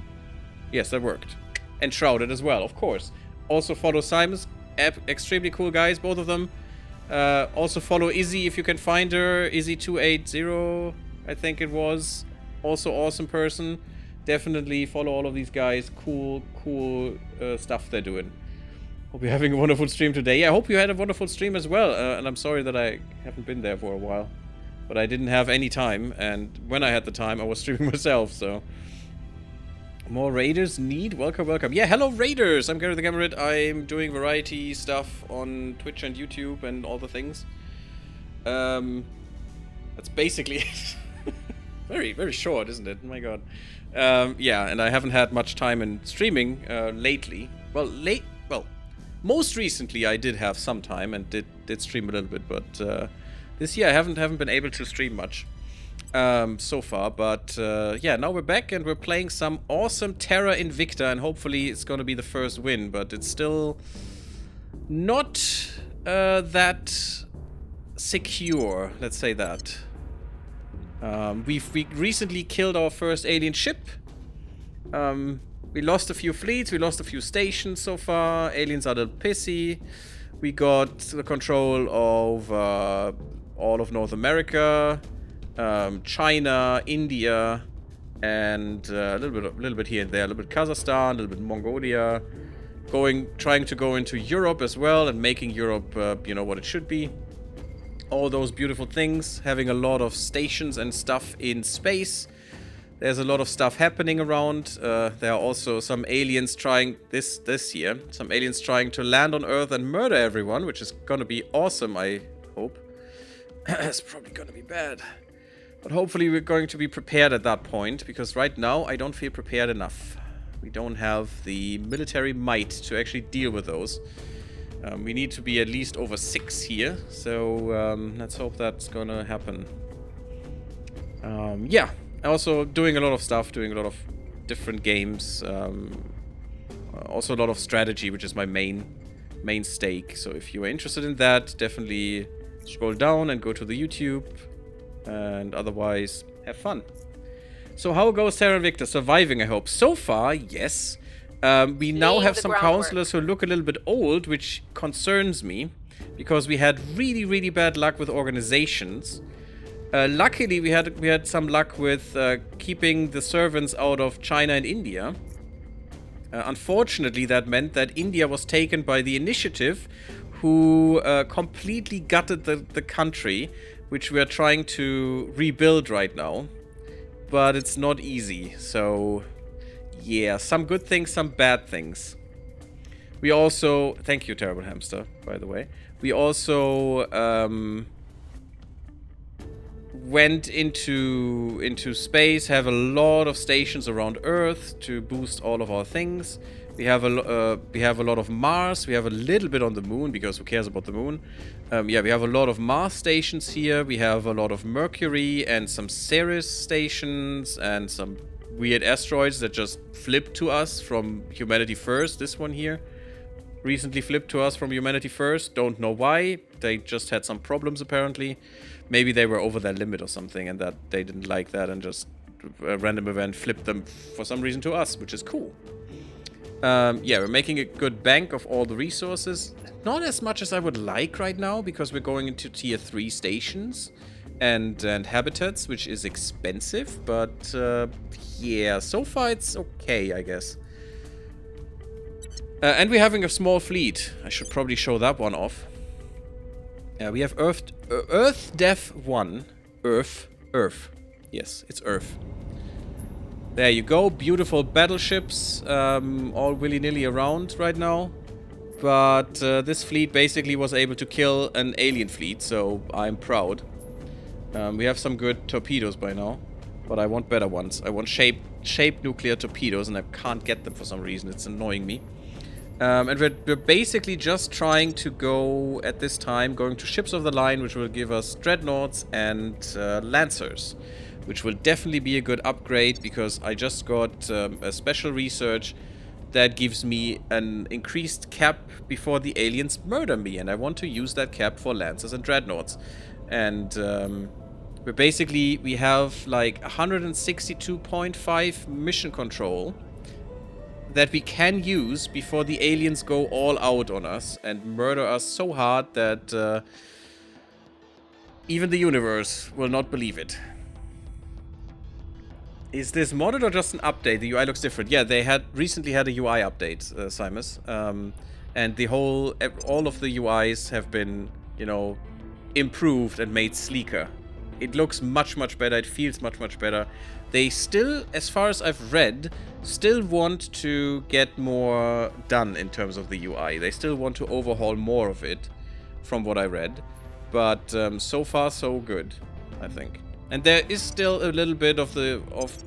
Yes, that worked. And Shrouded as well, of course. Also follow Simus. Extremely cool guys, both of them. Also follow Izzy if you can find her. Izzy280, I think it was. Also awesome person. Definitely follow all of these guys. Cool stuff they're doing. Hope you're having a wonderful stream today. Yeah, I hope you had a wonderful stream as well. And I'm sorry that I haven't been there for a while. But I didn't have any time. And when I had the time, I was streaming myself, so... More Raiders need? Welcome, welcome. Yeah, hello Raiders! I'm GaryTheGammarid. I'm doing variety stuff on Twitch and YouTube and all the things. That's basically it. Very, very short, isn't it? Oh my god. Yeah, and I haven't had much time in streaming lately. Well, most recently I did have some time and did stream a little bit, but this year I haven't been able to stream much. So far, but yeah, now we're back and we're playing some awesome Terra Invicta, and hopefully it's gonna be the first win, but it's still not that secure, let's say that. We recently killed our first alien ship. We lost a few fleets, we lost a few stations so far. Aliens are a little pissy. We got the control of all of North America. China, India, and a little bit here and there, a little bit Kazakhstan, a little bit Mongolia, trying to go into Europe as well and making Europe, you know, what it should be. All those beautiful things, having a lot of stations and stuff in space. There's a lot of stuff happening around. There are also some aliens trying this year. Some aliens trying to land on Earth and murder everyone, which is gonna be awesome, I hope. It's probably gonna be bad. But hopefully we're going to be prepared at that point, because right now I don't feel prepared enough. We don't have the military might to actually deal with those. We need to be at least over 6 here, so let's hope that's gonna happen. Yeah, also doing a lot of stuff, doing a lot of different games. Also a lot of strategy, which is my main stake. So if you are interested in that, definitely scroll down and go to the YouTube. And otherwise, have fun. So how goes Terra Invicta? Surviving, I hope. So far, yes. We now have some counselors who look a little bit old, which concerns me, because we had really, really bad luck with organizations. Luckily, we had some luck with keeping the servants out of China and India. Unfortunately, that meant that India was taken by the Initiative, who completely gutted the country, which we are trying to rebuild right now. But it's not easy, so yeah, some good things, some bad things. We also, thank you, Terrible Hamster, by the way. We also went into space, have a lot of stations around Earth to boost all of our things. We have a lot of Mars. We have a little bit on the Moon, because who cares about the Moon? Yeah, we have a lot of Mars stations here. We have a lot of Mercury and some Ceres stations and some weird asteroids that just flipped to us from Humanity First. This one here recently flipped to us from Humanity First. Don't know why. They just had some problems apparently. Maybe they were over their limit or something and that they didn't like that and just a random event flipped them for some reason to us, which is cool. Yeah, we're making a good bank of all the resources. Not as much as I would like right now, because we're going into tier 3 stations and habitats, which is expensive. But yeah, so far it's okay, I guess. And we're having a small fleet. I should probably show that one off. We have Earth Def 1. Earth. Yes, it's Earth. There you go, beautiful battleships, all willy-nilly around right now. But this fleet basically was able to kill an alien fleet, so I'm proud. We have some good torpedoes by now, but I want better ones. I want shaped nuclear torpedoes, and I can't get them for some reason. It's annoying me. And we're basically just trying to go, at this time, going to ships of the line, which will give us dreadnoughts and lancers. Which will definitely be a good upgrade, because I just got a special research that gives me an increased cap before the aliens murder me, and I want to use that cap for lancers and dreadnoughts. And we have like 162.5 mission control that we can use before the aliens go all out on us and murder us so hard that even the universe will not believe it. Is this modded or just an update? The UI looks different. Yeah, they recently had a UI update, Simus. And all of the UIs have been, you know, improved and made sleeker. It looks much, much better. It feels much, much better. They still, as far as I've read, still want to get more done in terms of the UI. They still want to overhaul more of it, from what I read. But so far, so good, I think. And there is still a little bit of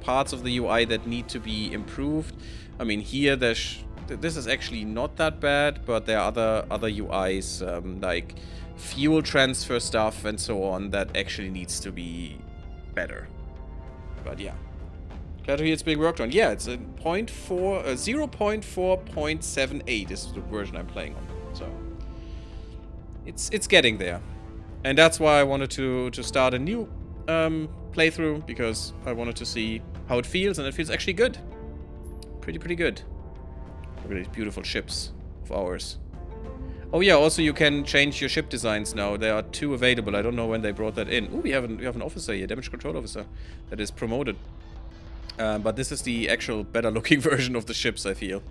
parts of the UI that need to be improved. I mean, here this is actually not that bad, but there are other UIs like fuel transfer stuff and so on that actually needs to be better. But yeah, glad to hear it's being worked on. Yeah, it's a 0.4.78 is the version I'm playing on. So it's getting there, and that's why I wanted to start a new playthrough, because I wanted to see how it feels, and it feels actually good. Pretty good. Look at these beautiful ships of ours. Oh yeah, also you can change your ship designs now. There are 2 available. I don't know when they brought that in. Oh, we have an officer here, damage control officer, that is promoted. But this is the actual better looking version of the ships, I feel.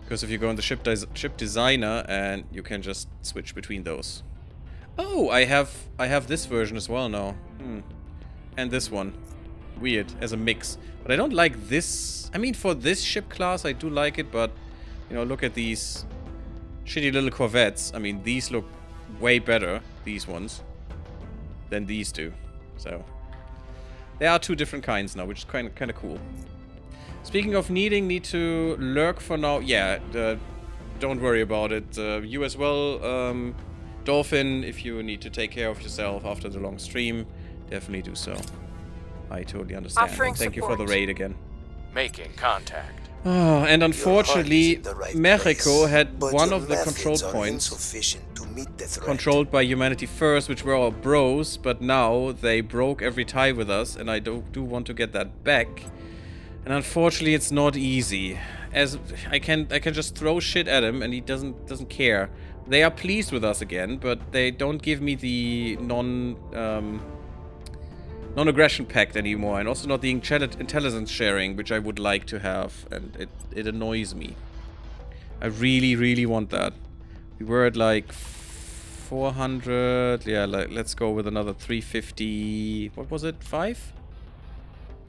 Because if you go in the ship designer, and you can just switch between those. Oh, I have this version as well now. And this one. Weird, as a mix. But I don't like this. I mean, for this ship class, I do like it, but, you know, look at these shitty little corvettes. I mean, these look way better, these ones, than these do. So, there are two different kinds now, which is kind of cool. Speaking of need to lurk for now. Yeah, don't worry about it. You as well, Dolphin, if you need to take care of yourself after the long stream, definitely do so. I totally understand. And thank you for the raid again. Making contact. Oh, and unfortunately, Mexico had one of the control points controlled by Humanity First, which were our bros, but now they broke every tie with us, and I do want to get that back. And unfortunately, it's not easy. As I can just throw shit at him, and he doesn't care. They are pleased with us again, but they don't give me the non-aggression pact anymore, and also not the intelligence sharing, which I would like to have, and it annoys me. I really want that. We were at like 400. Yeah, like, let's go with another 350. What was it? 5?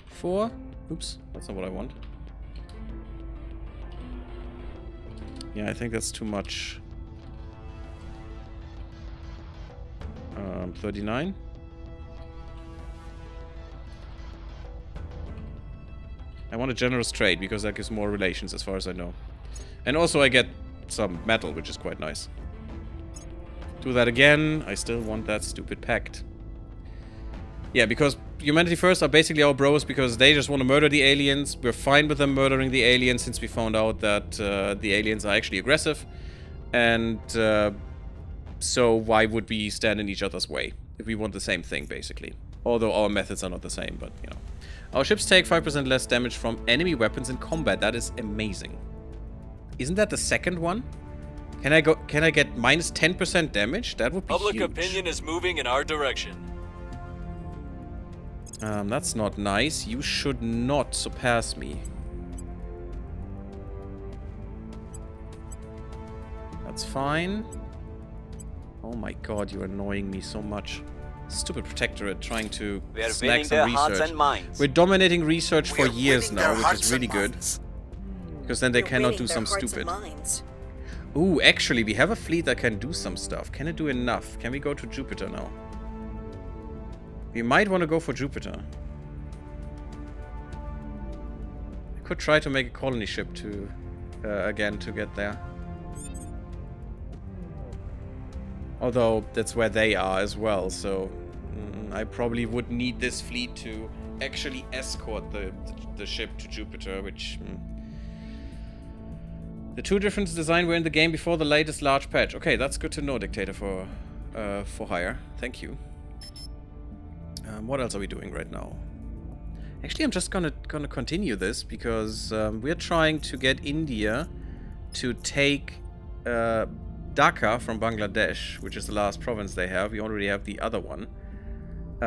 4? Oops, that's not what I want. Yeah, I think that's too much. 39. I want a generous trade because that gives more relations as far as I know. And also I get some metal, which is quite nice. Do that again. I still want that stupid pact. Yeah, because Humanity First are basically our bros because they just want to murder the aliens. We're fine with them murdering the aliens since we found out that the aliens are actually aggressive. And so why would we stand in each other's way if we want the same thing, basically? Although our methods are not the same, but, you know. Our ships take 5% less damage from enemy weapons in combat. That is amazing. Isn't that the second one? Can I get minus 10% damage? That would be Public huge. opinion is moving in our direction. That's not nice. You should not surpass me. That's fine. Oh my god, you're annoying me so much. Stupid protectorate trying to snag some research. We're dominating research for years now, which is really good. Because then they cannot do some stupid. Ooh, actually, we have a fleet that can do some stuff. Can it do enough? Can we go to Jupiter now? We might want to go for Jupiter. I could try to make a colony ship to, again, to get there. Although, that's where they are as well, so I probably would need this fleet to actually escort the ship to Jupiter, which... The two different designs were in the game before the latest large patch. Okay, that's good to know, Dictator for hire. Thank you. What else are we doing right now? Actually, I'm just gonna continue this, because we're trying to get India to take... Dhaka from Bangladesh, which is the last province they have. We already have the other one.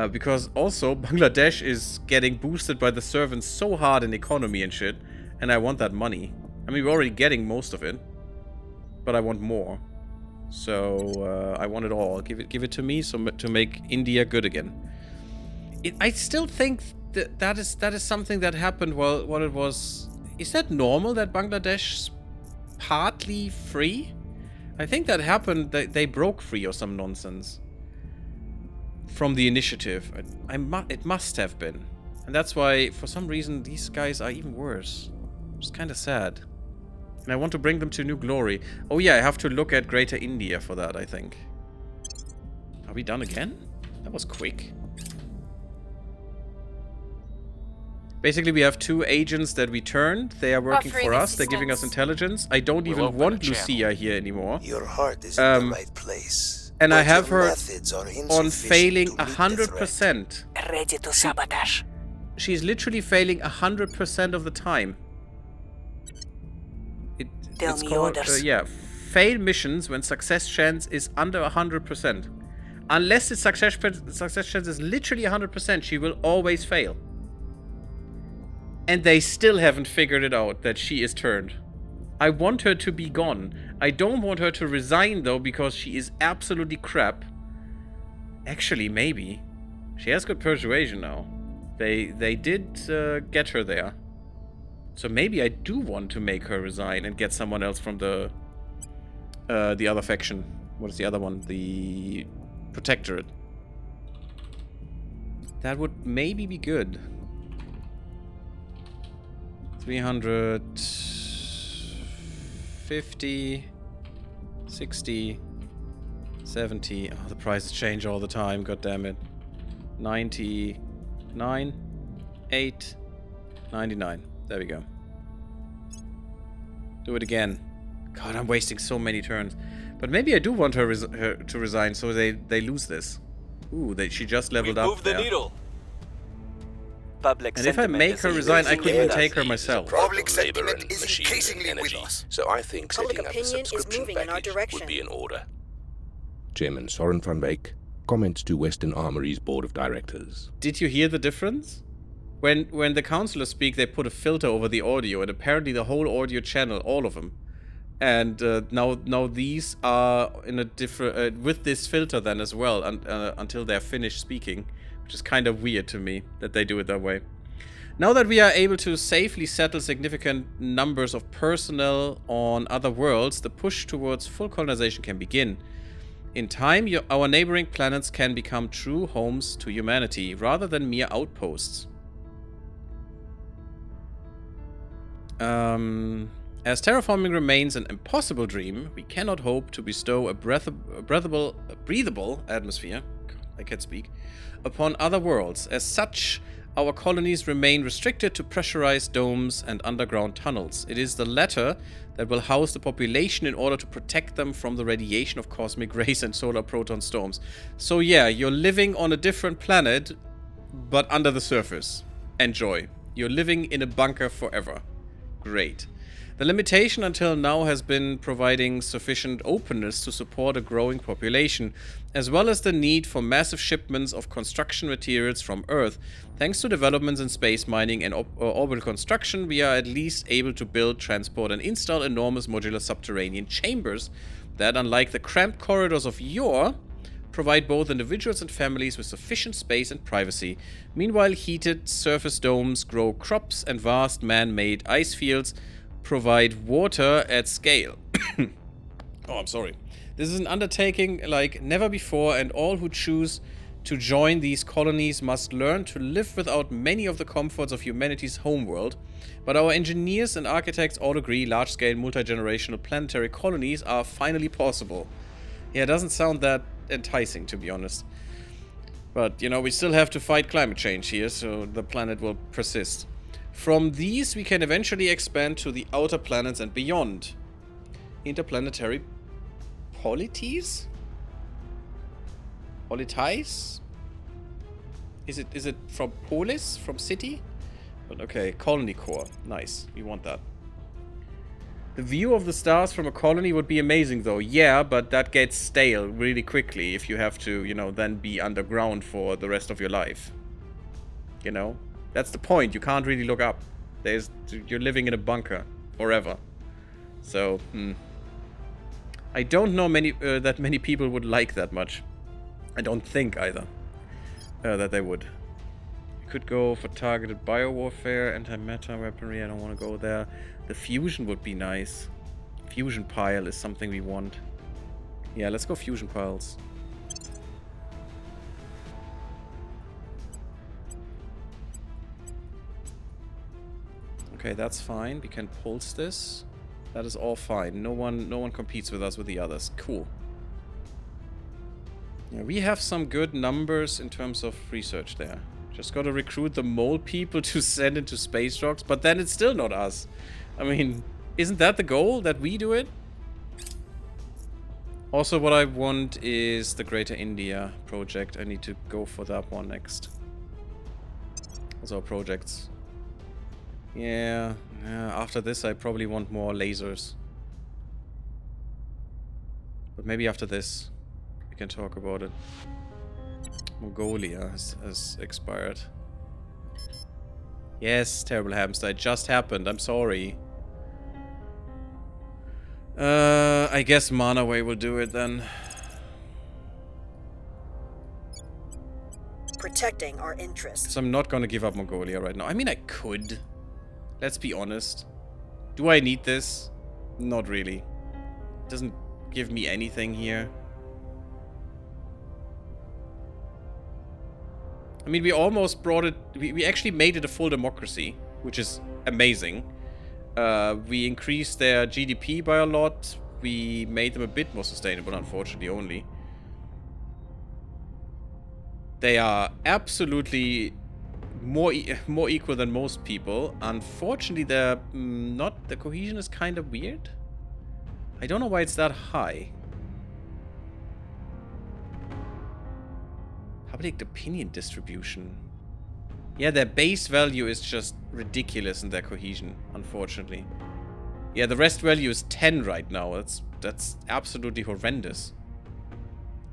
Because also, Bangladesh is getting boosted by the servants so hard in economy and shit. And I want that money. I mean, we're already getting most of it. But I want more. So, I want it all. Give it to me to make India good again. I still think that is something that happened while what it was... Is that normal that Bangladesh's partly free? I think that happened, they broke free or some nonsense. From the initiative. It must have been. And that's why, for some reason, these guys are even worse. It's kind of sad. And I want to bring them to new glory. Oh yeah, I have to look at Greater India for that, I think. Are we done again? That was quick. Basically, we have two agents that we turned. They are working for us. They're giving us intelligence. I don't even want Lucia here anymore. Your heart is in the right place. And I have her on failing 100%. Ready to sabotage. She's literally failing 100% of the time. It's called, yeah, fail missions when success chance is under 100%. Unless the success chance is literally 100%, she will always fail. And they still haven't figured it out that she is turned. I want her to be gone. I don't want her to resign, though, because she is absolutely crap. Actually, maybe. She has good persuasion now. They did get her there. So maybe I do want to make her resign and get someone else from the other faction. What is the other one? The Protectorate. That would maybe be good. 350, 60, 70. Oh, the prices change all the time. God damn it. 99, 8, 99. There we go. Do it again. God, I'm wasting so many turns. But maybe I do want her to resign, so they lose this. Ooh, she just leveled up. Move the needle. Public And if I make her resign, I could even take her myself. Public sentiment is increasingly with us. So I think Public setting up a opinion is subscription moving in our package direction. would be in order. Chairman Soren van Beek comments to Western Armory's board of directors. Did you hear the difference? When the counselors speak, they put a filter over the audio, and apparently the whole audio channel, all of them. And now these are in a different with this filter then as well, until they're finished speaking, which is kind of weird to me that they do it that way. Now that we are able to safely settle significant numbers of personnel on other worlds, the push towards full colonization can begin. In time, our neighboring planets can become true homes to humanity, rather than mere outposts. As terraforming remains an impossible dream, we cannot hope to bestow a breathable atmosphere, I can't speak, upon other worlds. As such, our colonies remain restricted to pressurized domes and underground tunnels. It is the latter that will house the population in order to protect them from the radiation of cosmic rays and solar proton storms. So yeah, you're living on a different planet, but under the surface. Enjoy. You're living in a bunker forever. Great. The limitation until now has been providing sufficient openness to support a growing population, as well as the need for massive shipments of construction materials from Earth. Thanks to developments in space mining and orbital construction, we are at least able to build, transport, and install enormous modular subterranean chambers that, unlike the cramped corridors of yore, provide both individuals and families with sufficient space and privacy. Meanwhile, heated surface domes grow crops, and vast man-made ice fields provide water at scale. Oh, I'm sorry. This is an undertaking like never before, and all who choose to join these colonies must learn to live without many of the comforts of humanity's homeworld. But our engineers and architects all agree large-scale, multi-generational planetary colonies are finally possible. Yeah, it doesn't sound that enticing, to be honest. But, you know, we still have to fight climate change here, so the planet will persist. From these, we can eventually expand to the outer planets and beyond. Interplanetary polities? Polities? Is it from polis? From city? But okay, colony core. Nice. We want that. The view of the stars from a colony would be amazing, though. Yeah, but that gets stale really quickly if you have to, you know, then be underground for the rest of your life. You know? That's the point. You can't really look up. You're living in a bunker forever. So, I don't know that many people would like that much. I don't think either that they would. You could go for targeted biowarfare, anti-matter weaponry. I don't want to go there. The fusion would be nice. Fusion pile is something we want. Yeah, let's go fusion piles. Okay, that's fine. We can pulse this. That is all fine. No one competes with us with the others. Cool. Yeah, we have some good numbers in terms of research there. Just gotta recruit the mole people to send into space rocks, but then it's still not us. I mean, isn't that the goal, that we do it? Also, what I want is the Greater India project. I need to go for that one next. Those are projects. Yeah, after this I probably want more lasers. But maybe after this we can talk about it. Mongolia has expired. Yes, terrible hamster. It just happened. I'm sorry. I guess Mana Way will do it then. Protecting our interests. Because I'm not gonna give up Mongolia right now. I mean, I could. Let's be honest. Do I need this? Not really. It doesn't give me anything here. I mean, we almost brought it... We actually made it a full democracy, which is amazing. We increased their GDP by a lot. We made them a bit more sustainable, unfortunately, only. They are absolutely more equal than most people. Unfortunately, they're not... The cohesion is kind of weird. I don't know why it's that high. Public opinion distribution. Yeah, their base value is just ridiculous in their cohesion, unfortunately. Yeah, the rest value is 10 right now. That's absolutely horrendous.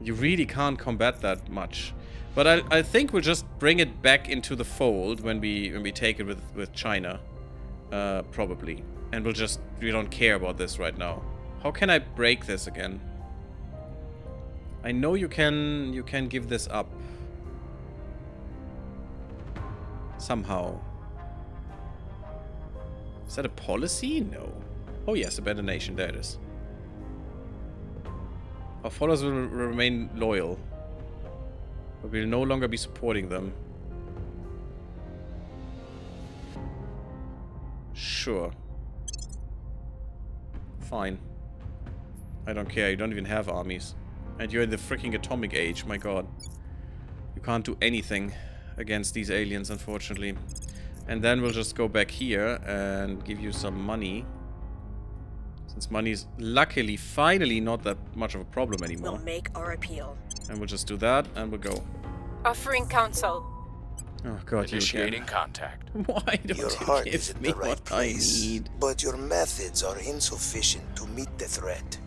You really can't combat that much. But I think we'll just bring it back into the fold when we take it with China. Probably. And we don't care about this right now. How can I break this again? I know you can give this up. Somehow. Is that a policy? No. Oh yes, abandon nation. There it is. Our followers will remain loyal. But we'll no longer be supporting them. Sure. Fine. I don't care. You don't even have armies. And you're in the freaking atomic age. My god. You can't do anything against these aliens, unfortunately. And then we'll just go back here and give you some money. Since money is luckily, finally, not that much of a problem anymore. We'll make our appeal. And we'll just do that, and we'll go. Offering counsel. Oh god, Initiating contact. Why don't Your you heart give is in me the right what place, I need? but your methods are insufficient to meet the threat.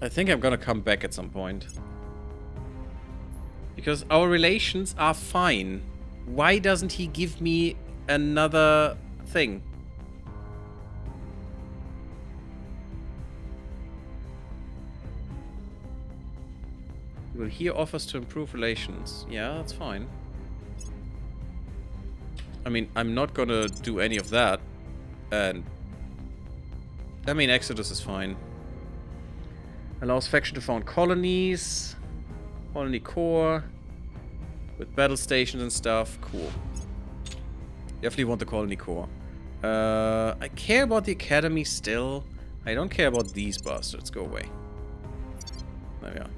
I think I'm gonna come back at some point. Because our relations are fine. Why doesn't he give me another thing? Will hear offers to improve relations. Yeah, that's fine. I mean, I'm not gonna do any of that. And I mean, Exodus is fine. Allows faction to found colonies. Colony core. With battle stations and stuff. Cool. Definitely want the colony core. I care about the academy still. I don't care about these bastards. Go away. There we are.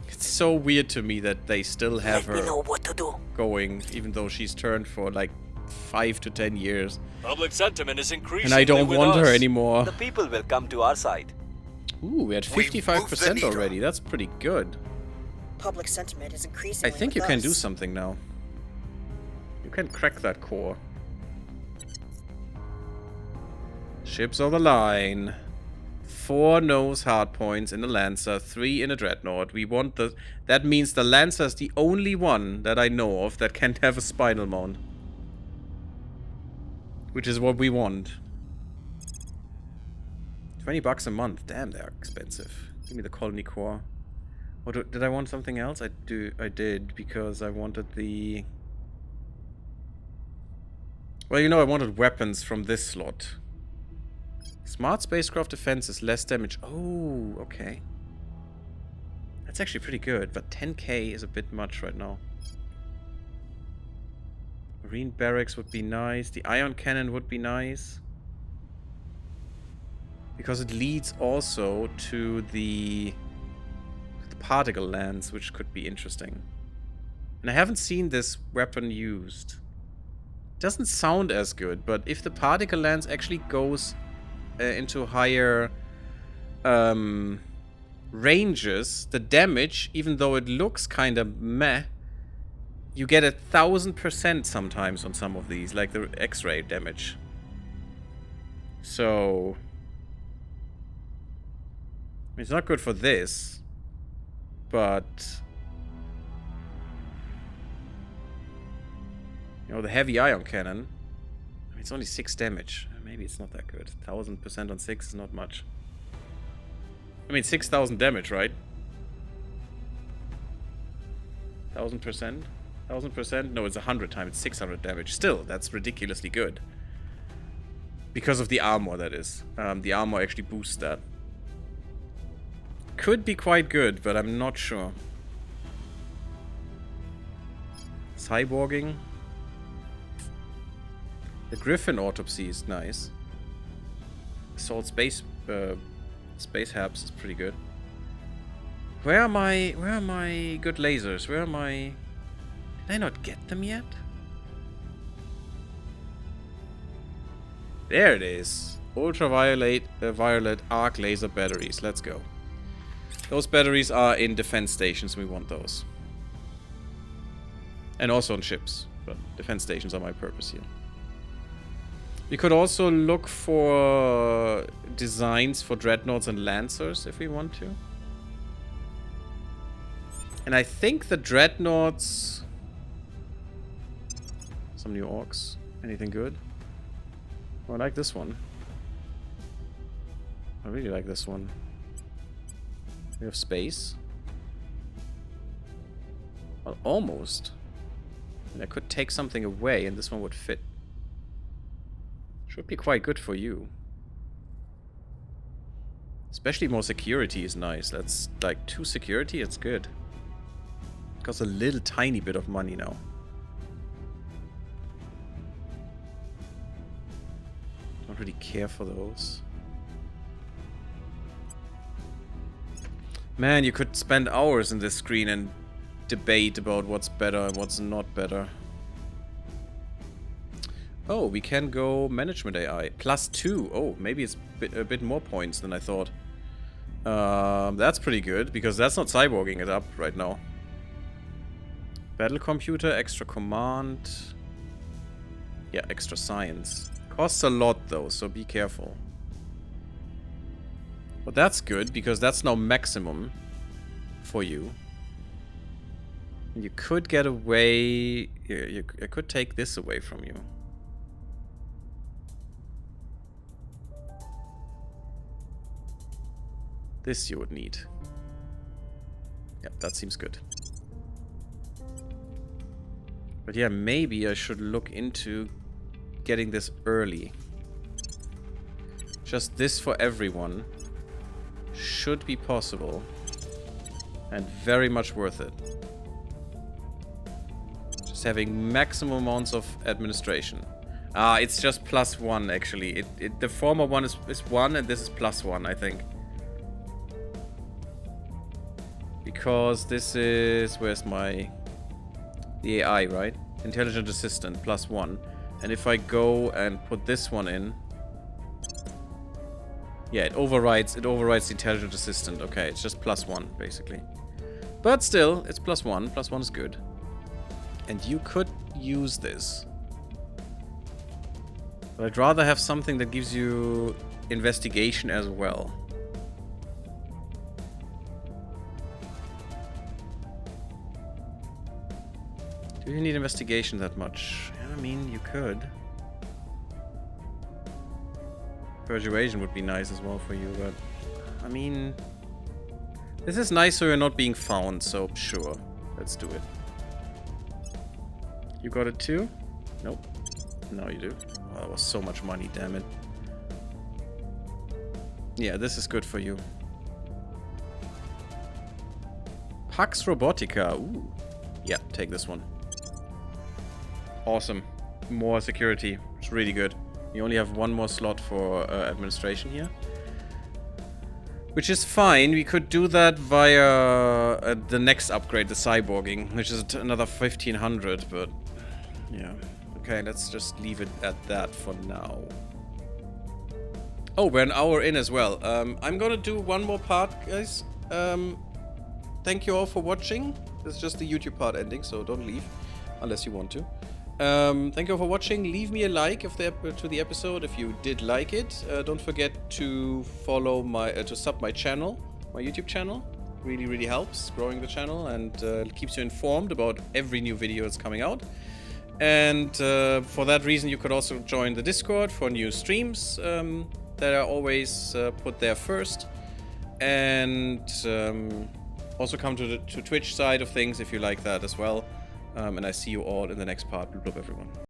It's so weird to me that they still have her what to do. going, even though she's turned for like 5 to 10 years. Public sentiment is increasing. And I don't want her anymore. The people will come to our side. Ooh, we had 55% already. That's pretty good. Public sentiment is increasing. I think you can do something now. You can crack that core. Ships of the line. 4 nose hardpoints in the Lancer, 3 in a Dreadnought. We want the... That means the Lancer is the only one that I know of that can have a spinal mount. Which is what we want. $20 a month. Damn, they are expensive. Give me the colony core. Or did I want something else? I did, because I wanted the... Well, you know, I wanted weapons from this slot. Smart spacecraft defense is less damage. Oh, okay. That's actually pretty good, but 10k is a bit much right now. Marine barracks would be nice. The ion cannon would be nice. Because it leads also to the particle lance, which could be interesting. And I haven't seen this weapon used. Doesn't sound as good, but if the particle lance actually goes into higher ranges, the damage, even though it looks kind of meh, you get 1000% sometimes on some of these, like the X-ray damage. So it's not good for this, but You know, the heavy ion cannon. I mean, it's only 6 damage. Maybe it's not that good. 1000% on 6 is not much. I mean, 6000 damage, right? 1000%? 1000%? No, it's 100 times. It's 600 damage. Still, that's ridiculously good. Because of the armor, that is. The armor actually boosts that. Could be quite good, but I'm not sure. Cyborging. The Griffin Autopsy is nice. Assault Space Habs is pretty good. Where are my good lasers? Where are my... Did I not get them yet? There it is. Ultraviolet violet arc laser batteries. Let's go. Those batteries are in defense stations. We want those. And also on ships. But defense stations are my purpose here. We could also look for designs for dreadnoughts and lancers if we want to. And I think the dreadnoughts... Some new orcs. Anything good? Oh, I like this one. I really like this one. We have space. Well, almost. And I could take something away and this one would fit. Should be quite good for you. Especially more security is nice. That's like 2 security, it's good. Costs a little tiny bit of money now. Don't really care for those. Man, you could spend hours in this screen and debate about what's better and what's not better. Oh, we can go management AI. +2. Oh, maybe it's a bit more points than I thought. That's pretty good, because that's not cyborging it up right now. Battle computer, extra command. Yeah, extra science. Costs a lot though, so be careful. But that's good, because that's now maximum for you. And you could get away... I could take this away from you. This you would need. Yep, that seems good. But yeah, maybe I should look into getting this early. Just this for everyone should be possible. And very much worth it. Just having maximum amounts of administration. Ah, it's just +1 actually. The former one is 1 and this is +1, I think. Because this is... Where's my... The AI, right? Intelligent Assistant, +1. And if I go and put this one in... Yeah, it overrides the Intelligent Assistant. Okay, it's just +1, basically. But still, it's +1. +1 is good. And you could use this. But I'd rather have something that gives you investigation as well. Do you need investigation that much? Yeah, I mean, you could. Persuasion would be nice as well for you, but... I mean... This is nice so you're not being found, so sure. Let's do it. You got it too? Nope. No, you do. Oh, that was so much money, damn it. Yeah, this is good for you. Pax Robotica. Ooh. Yeah, take this one. Awesome. More security. It's really good. You only have one more slot for administration here. Which is fine. We could do that via the next upgrade, the cyborging, which is another 1500, but yeah. Okay, let's just leave it at that for now. Oh, we're an hour in as well. I'm gonna do one more part, guys. Thank you all for watching. This is just the YouTube part ending, so don't leave unless you want to. Thank you all for watching. Leave me a like to the episode if you did like it. Don't forget to follow to sub my channel, my YouTube channel. Really helps growing the channel and keeps you informed about every new video that's coming out. And for that reason, you could also join the Discord for new streams that are always put there first. And also come to the Twitch side of things if you like that as well. And I see you all in the next part. Blub, everyone.